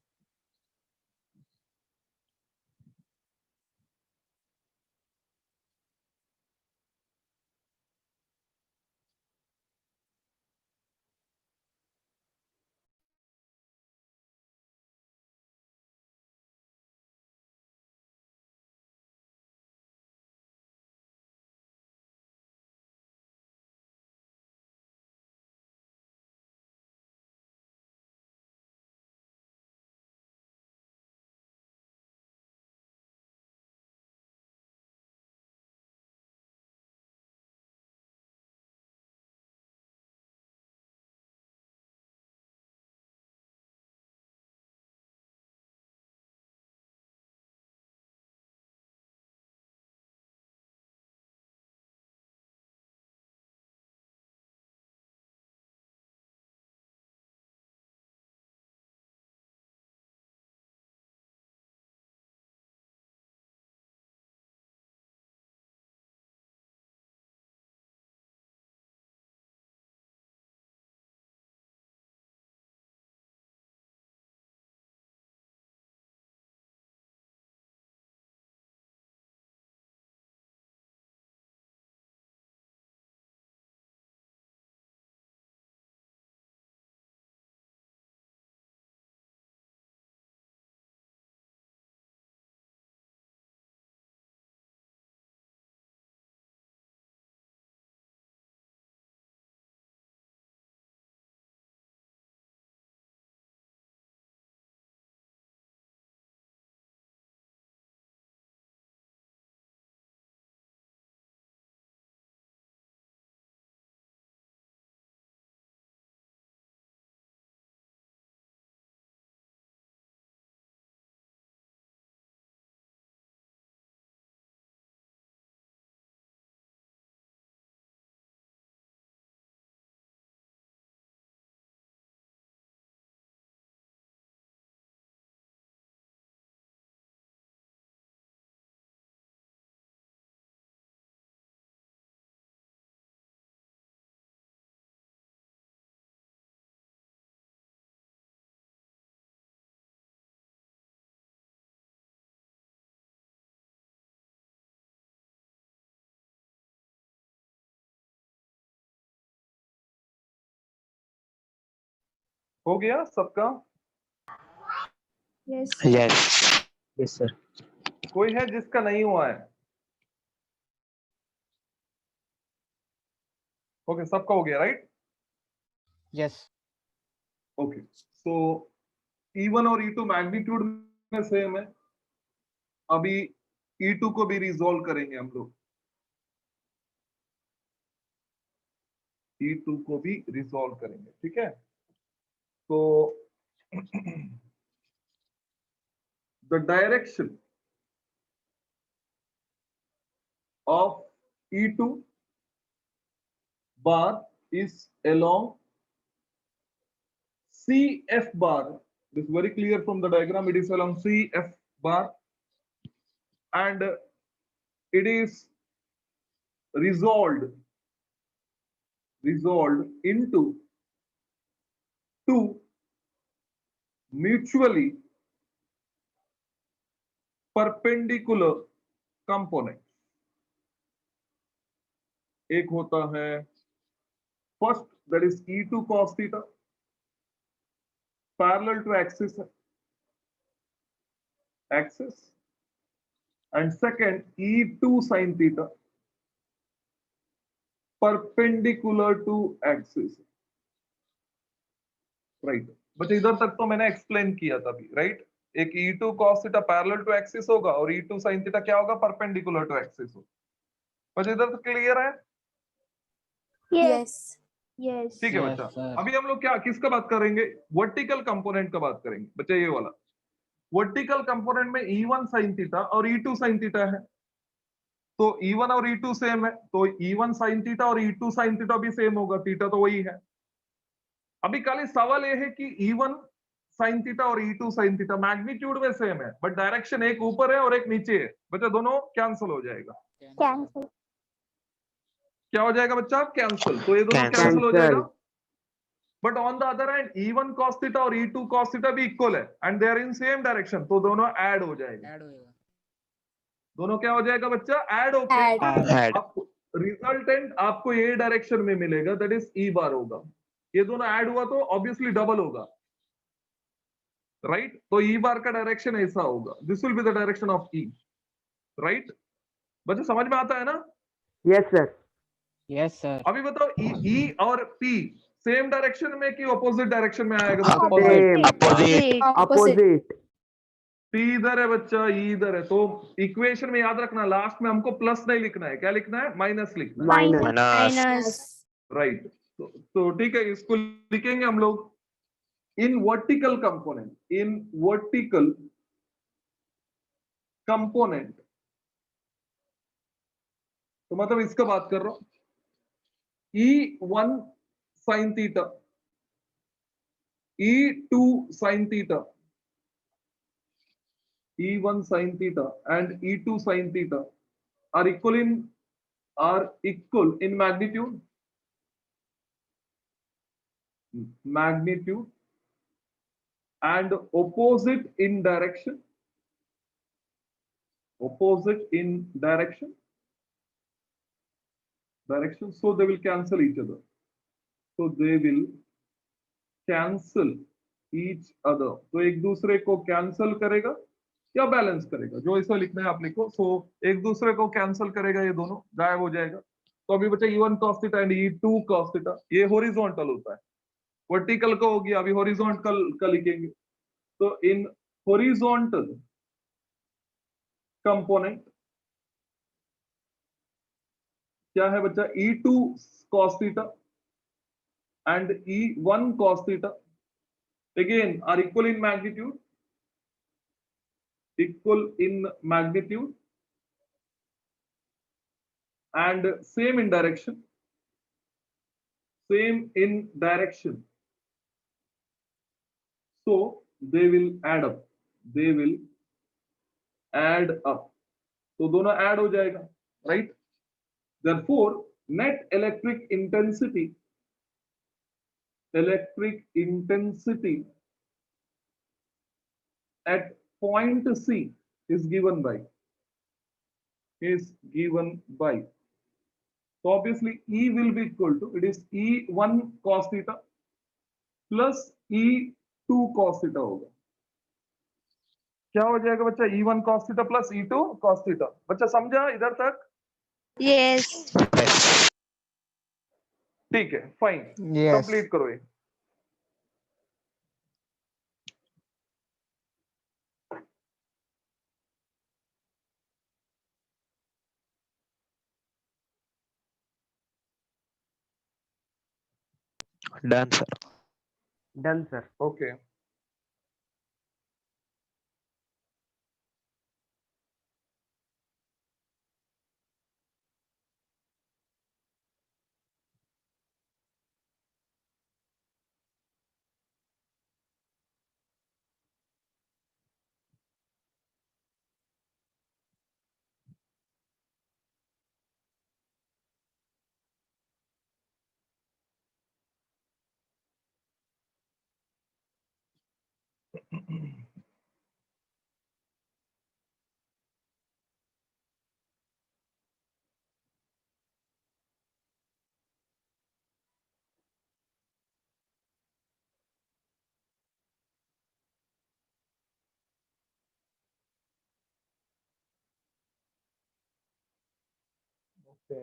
हो गया सबका? Yes. Yes. Yes, sir. कोई है जिसका नहीं हुआ है? ओके, सबका हो गया, राइट? यस ओके, सो E1 और E2 मैग्नीट्यूड में सेम है। अभी E2 को भी रिजॉल्व करेंगे हम लोग। E2 को भी रिजॉल्व करेंगे, ठीक है? तो the direction of E2 bar is along CF bar. This is very clear from the diagram. It is along CF bar, and it is resolved into two mutually perpendicular components. एक होता है first, that is E2 cos theta parallel to axis, and second E2 sin theta perpendicular to axis, right? बच्चे इधर तक तो मैंने एक्सप्लेन किया था अभी, राइट? एक E2 cos theta parallel to axis होगा और E2 sin theta क्या होगा? perpendicular to axis होगा। बच्चे इधर तक क्लियर है? Yes. Yes. ठीक है Yes, बच्चा। sir. अभी हम लोग क्या किसका बात करेंगे? वर्टिकल कंपोनेंट का बात करेंगे बच्चा, ये वाला वर्टिकल कंपोनेंट में E1 sin थीटा और E2 sin थीटा है। तो E1 और E2 सेम है, तो E1 sin थीटा और E2 sin थीटा भी सेम होगा, थीटा तो वही है। अभी खाली सवाल ये है कि E1 sin थीटा और E2 sin थीटा मैग्नीट्यूड में सेम है, बट डायरेक्शन एक ऊपर है और एक नीचे है। बच्चा दोनों कैंसिल हो जाएगा। Cancel. क्या हो जाएगा बच्चा? कैंसिल। तो ये दोनों Cancel. कैंसिल हो जाएगा। Cancel. But on the other hand E1 cos theta और E2 cos थीटा भी इक्वल है and they are in same direction, तो दोनों ऐड हो जाएगा। ऐड होएगा। दोनों क्या हो जाएगा बच्चा? ऐड होके Add. Add. आपको रिजल्टेंट आपको ये डायरेक्शन में मिलेगा, दैट इज E बार होगा। ये दोनों ऐड हुआ तो ऑब्वियसली डबल होगा, राइट? तो E बार का डायरेक्शन ऐसा होगा, this will be the direction of E, right? बच्चा समझ में आता है ना? Yes, sir. यस सर अभी बताओ E और P सेम डायरेक्शन में कि ऑपोजिट डायरेक्शन में आएगा बच्चा? Opposite. Same. Opposite. Opposite. P इधर है बच्चा, E इधर है, तो इक्वेशन में याद रखना लास्ट में हमको प्लस नहीं लिखना है, क्या लिखना है? माइनस लिखना है, Minus. Minus. Minus. राइट? तो ठीक है, इसको लिखेंगे हम लोग इन वर्टिकल कंपोनेंट। तो मतलब इसका बात कर रहा हूं, E1 sin theta, E2 sin theta, E1 sin theta and E2 sin theta are equal in magnitude and opposite in direction. So they will cancel each other. तो एक दूसरे को कैंसल करेगा या बैलेंस करेगा, जो ऐसा लिखना है आप लिखो। सो एक दूसरे को कैंसल करेगा, ये दोनों गायब हो जाएगा। तो अभी बचा E1 cos theta and E2 cos theta, ये हॉरिजॉन्टल होता है। वर्टिकल का हो गया, अभी हॉरिजॉन्टल का लिखेंगे। तो इन हॉरिजॉन्टल कंपोनेंट क्या है बच्चा? E2 cos theta and E1 cos theta again are equal in magnitude and same in direction. So they will add up. तो दोनों ऐड हो जाएगा, right? Therefore net electric intensity at point C is given by. So obviously E will be equal to, it is E1 cos theta plus E2 cos theta होगा। क्या हो जाएगा बच्चा? E1 cos theta plus E2 cos theta. बच्चा समझा इधर तक? Yes. ठीक है, फाइन, Yes. कंप्लीट करो ये। Done, sir. Done, sir. Okay okay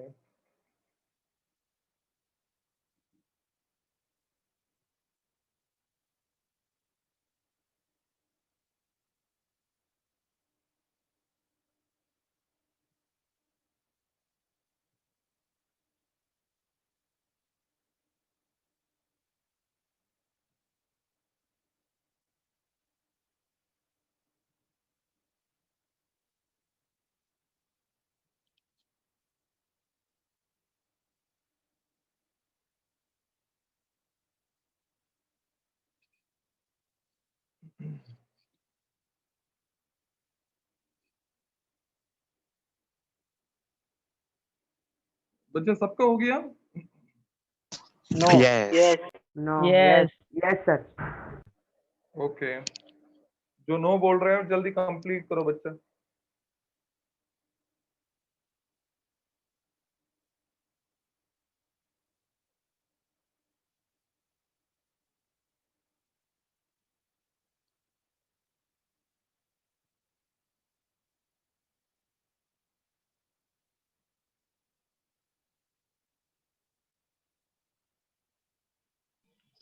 बच्चे सबका हो गया? No. Yes. Yes. No. Yes. Yes, sir. Okay जो नो बोल रहे हो जल्दी कंप्लीट करो बच्चा।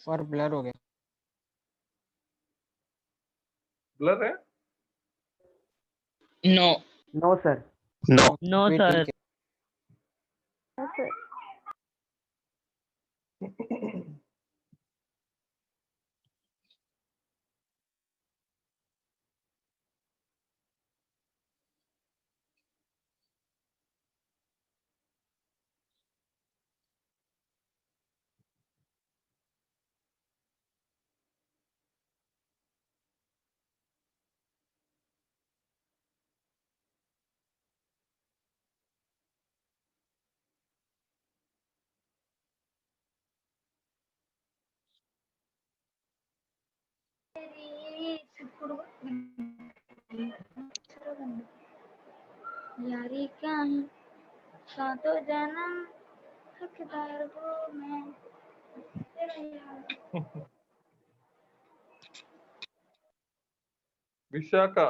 सर ब्लर हो गया। ब्लर है? No. No, sir. No. No sir। Okay. यारी क्या है सातों जन्म हकदार हूँ मैं तेरा यार। विशाखा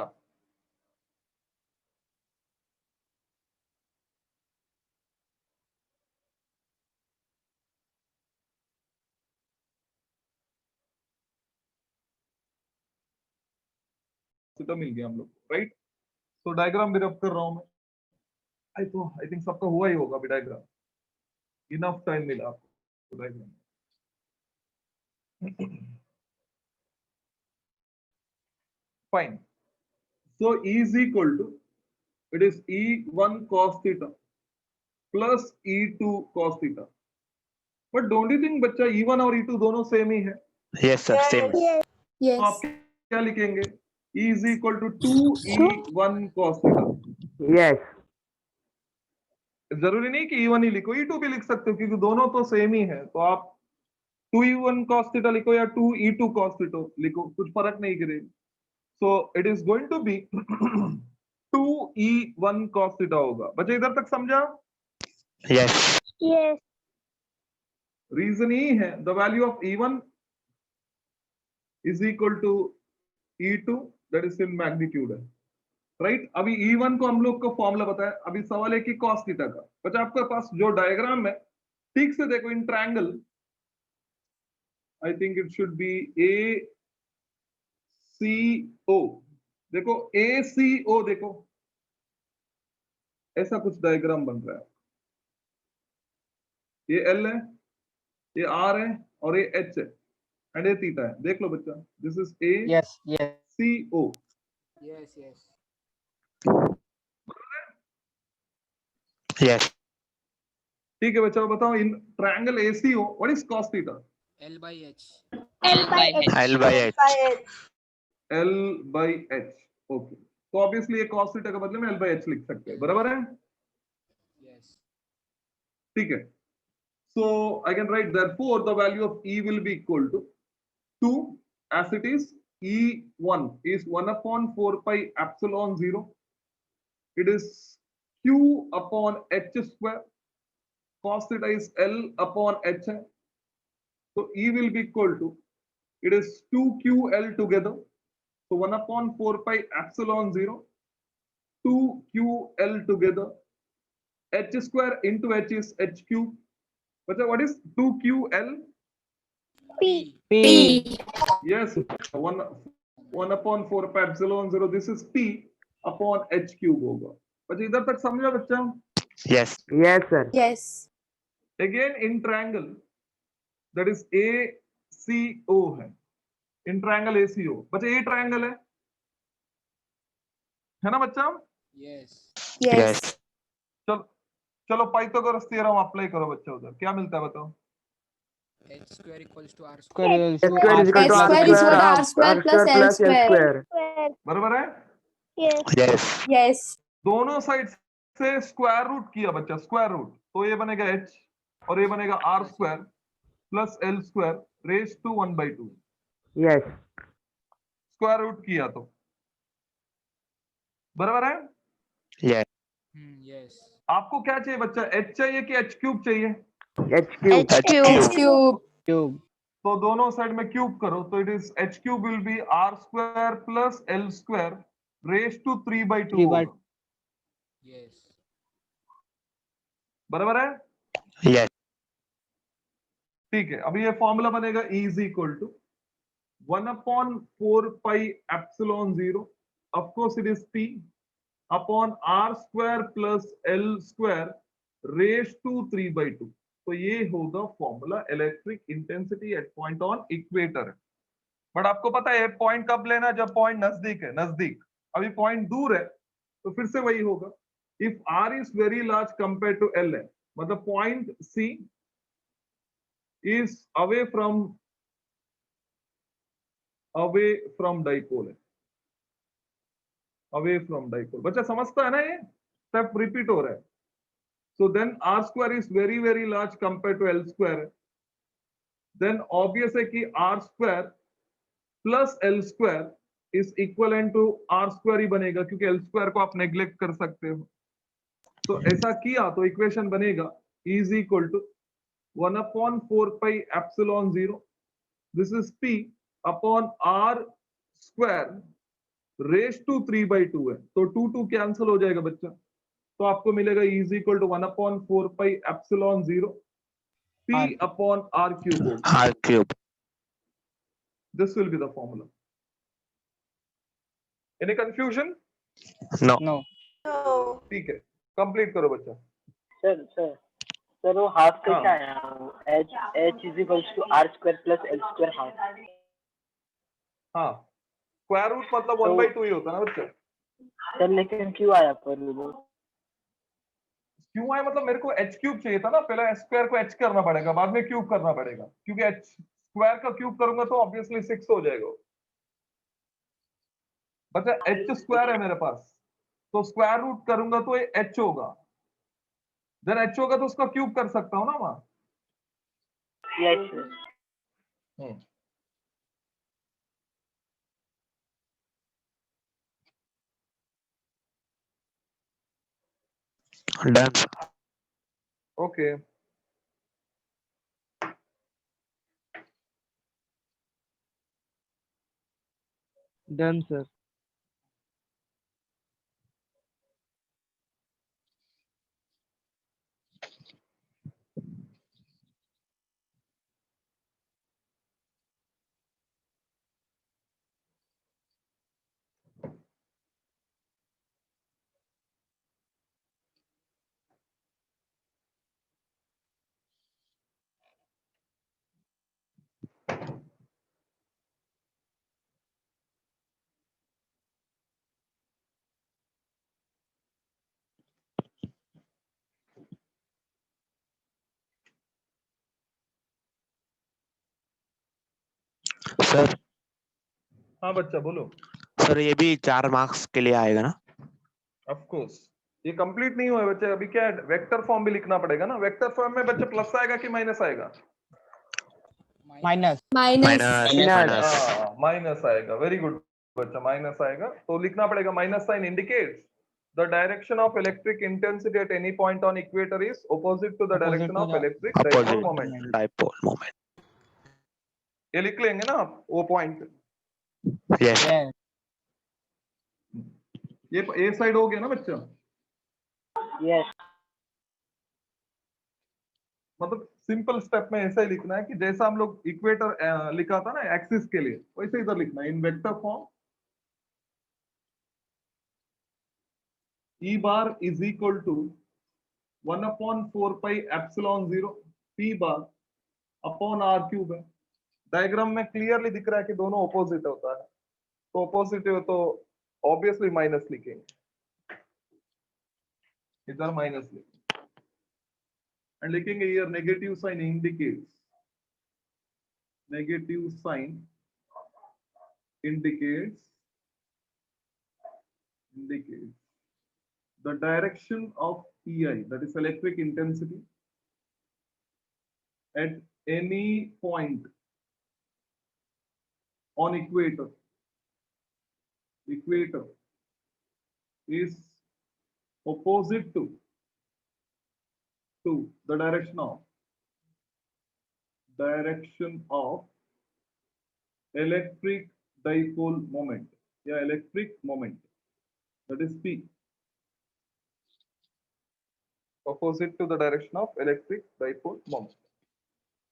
तो मिल गया हम लोग, राइट? तो डायग्राम भी रब कर रहा हूं मैं। आई थिंक सबका हुआ ही होगा अभी डायग्राम। इनफ टाइम मिला आपको diagram. Fine. So E is equal to, it is E1 cos theta plus E2 cos theta. But don't you think बच्चा E1 और E2 दोनों सेम ही है? Yes, sir. Same. तो आप Yes. क्या लिखेंगे? E is equal to 2E1 cos theta. Yes. जरूरी नहीं कि E1 ही लिखो, E2 भी लिख सकते हो क्योंकि दोनों तो सेम ही है। तो आप 2E1 cos theta लिखो या 2E2 cos theta लिखो, कुछ फर्क नहीं करेगा। So it is going to be 2E1 cos theta होगा। बच्चे इधर तक समझा? Yes. Yes. रीजन ही है the value of E1 is equal to E2 that is in magnitude है, राइट। अभी E1 को हम लोग को फॉर्मूला बताया, अभी सवाल है कि cos थीटा का। बच्चा आपके पास जो डायग्राम है ठीक से देखो, in triangle I think it should B ACO, देखो ACO, देखो ऐसा कुछ डायग्राम बन रहा है। ये L है, ये R है और ये H है एंड ये थीटा है। देख लो बच्चा, this is yes yes ACO। Yes, yes. Yes. ठीक है बच्चा, बताओ in triangle ACO what is cos theta? L by H. L by H. L by H. L by H, okay. तो ऑब्वियसली ये cos थीटा के बदले में L by H लिख सकते हैं, बराबर है? Yes. ठीक है। So I can write therefore the value of E will be equal to 2 as it is. E1 is 1 upon 4 pi epsilon 0. It is Q upon H square. Cos theta is L upon H. So E will be equal to, it is 2QL together. So 1 upon 4 pi epsilon 0. 2QL together. H square into H is H cube. But what is 2QL? P. P. Yes, 1 upon 4 pi epsilon 0. This is P upon H cube होगा। बच्चा इधर तक समझा बच्चा? Yes. Yes, sir. Yes. Again in triangle that is ACO है, in triangle ACO। बच्चा ये triangle है ना बच्चा? Yes. Yes. चलो चलो पाइथागोरस थ्योरम अप्लाई करो बच्चा, उधर क्या मिलता है बताओ? H square equals to R Square square. is H square is equal to H R square is equal to R square plus L L square. square. Square. बराबर है? Yes. Yes. Yes. दोनों साइड से स्क्वायर रूट किया बच्चा, स्क्वायर रूट, तो ये बनेगा H और ये बनेगा R square plus L square raise to 1/2। Yes. Square root किया तो बराबर है? Yes. Yes. आपको क्या चाहिए बच्चा, H चाहिए कि H क्यूब चाहिए? H cube. H cube. cube तो दोनों साइड में क्यूब करो, तो it is H cube will be R square plus L square raise to 3/2 3/2। होगा, Yes. बराबर है? Yes. ठीक है, अभी ये फॉर्मूला बनेगा E is equal to 1 upon 4 pi epsilon 0, of course it is P upon R square plus L square raised to 3/2। तो ये होगा formula electric intensity at point on equator. But आपको पता है पॉइंट कब लेना, जब पॉइंट नजदीक है, नजदीक। अभी पॉइंट दूर है तो फिर से वही होगा, if R is very large compare to L है, मतलब point C is away from dipole है, अवे फ्रॉम डाइपोल। बच्चा समझता है ना, ये स्टेप रिपीट हो रहा है। So then R square is very large compared to L square. Then obvious है कि R square plus L square is equivalent to R square ही बनेगा, क्योंकि L square को आप नेग्लेक्ट कर सकते हो। तो ऐसा किया तो इक्वेशन बनेगा E is equal to 1 upon 4 pi epsilon 0. This is P upon R square raised to 3/2 है, तो 2 कैंसिल हो जाएगा बच्चा, तो आपको मिलेगा E is equal to 1 upon 4 pi epsilon 0 P upon R cube होगा। R cube. This will be the formula. Any confusion? No. no ठीक है, कंप्लीट करो बच्चा। सर वो हाफ हाँ। कैसे आया? H is equals to R square plus L square half. हाँ, स्क्वायर रूट मतलब 1/2 ही होता है ना बच्चा। सर लेकिन क्यों आया पर वो? क्यों आया मतलब मेरे को H क्यूब चाहिए था ना, पहले S स्क्वायर को H करना पड़ेगा, बाद में क्यूब करना पड़ेगा, क्योंकि H स्क्वायर का क्यूब करूंगा तो ऑब्वियसली 6 हो जाएगा। बच्चा H स्क्वायर है मेरे पास, तो स्क्वायर रूट करूंगा तो ये H होगा, जब H होगा तो उसका क्यूब कर सकता हूँ ना वहां। Yes Done. Okay Done, sir. Sir हाँ बच्चा बोलो। सर ये भी 4 मार्क्स के लिए आएगा ना? ऑफ कोर्स ये कंप्लीट नहीं हुआ है बच्चे, अभी क्या है, वेक्टर फॉर्म भी लिखना पड़ेगा ना। वेक्टर फॉर्म में बच्चे प्लस आएगा कि माइनस आएगा? माइनस। Minus. माइनस। माइनस आएगा। वेरी गुड बच्चा, माइनस आएगा तो लिखना पड़ेगा minus sign indicates the direction of electric intensity at any point on equator is opposite to the direction of electric dipole moment. Opposite dipole moment. ये लिख लेंगे ना आप वो पॉइंट। यस। यस। ये ए साइड हो गया ना बच्चा? यस मतलब सिंपल स्टेप में ऐसा ही लिखना है कि जैसा हम लोग इक्वेटर लिखा था ना एक्सिस के लिए, वैसे इधर लिखना है इन vector form. E bar is equal to 1/4 pi epsilon 0 P bar upon R cube है। डायग्राम में क्लियरली दिख रहा है कि दोनों ऑपोजिट होता है, तो ऑपोजिट हो तो ऑब्वियसली माइनस लिखेंगे, इधर माइनस लिखेंगे एंड लिखेंगे here negative sign indicates, negative sign indicates the direction of EI, that is electric intensity, at any point on equator is opposite to the direction of electric dipole moment, या electric moment, that is P, opposite to the direction of electric dipole moment।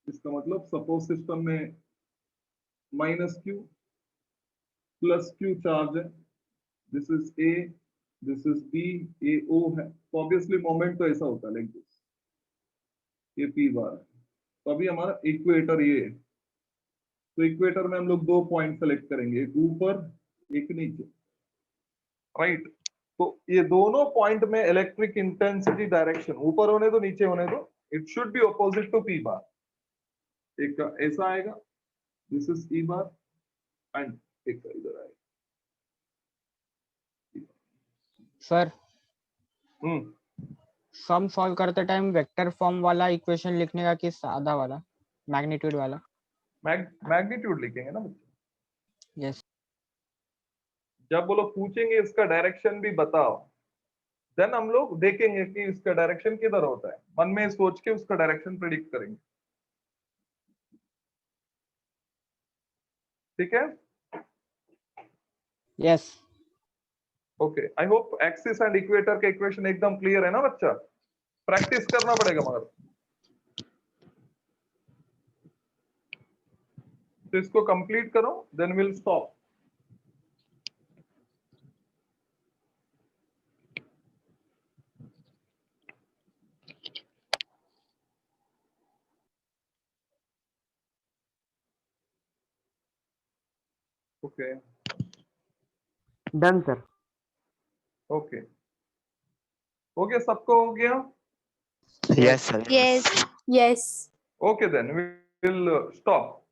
इसका मतलब सपोज सिस्टम में minus Q plus Q charge है, this is A, this is B, A O है, तो ऑब्वियसली मोमेंट तो ऐसा होता है लाइक दिस, ये पी बार है। तो अभी हमारा इक्वेटर ये है, तो इक्वेटर में हम लोग 2 पॉइंट सेलेक्ट करेंगे, एक ऊपर एक नीचे, राइट। तो ये दोनों पॉइंट में इलेक्ट्रिक इंटेंसिटी डायरेक्शन ऊपर होने दो नीचे होने दो, it should be opposite to P bar. एक का ऐसा आएगा, this is E bar, and एक का इधर आएगा। सर सम सॉल्व करते टाइम वेक्टर फॉर्म वाला इक्वेशन लिखने का कि सादा वाला मैग्नीट्यूड वाला? मैग्नीट्यूड लिखेंगे ना बच्चे। यस। जब वो लोग पूछेंगे इसका डायरेक्शन भी बताओ, देन हम लोग देखेंगे कि इसका डायरेक्शन किधर होता है, मन में सोच के उसका डायरेक्शन प्रेडिक्ट करेंगे, ठीक है? Yes. Okay, I hope axis and equator के इक्वेशन एकदम क्लियर है ना बच्चा? प्रैक्टिस करना पड़ेगा मगर, तो इसको कंप्लीट करो, then will stop. Okay Done, sir. Okay, हो गया, सबको हो गया? Yes sir. Yes. Yes. Okay, then we will stop.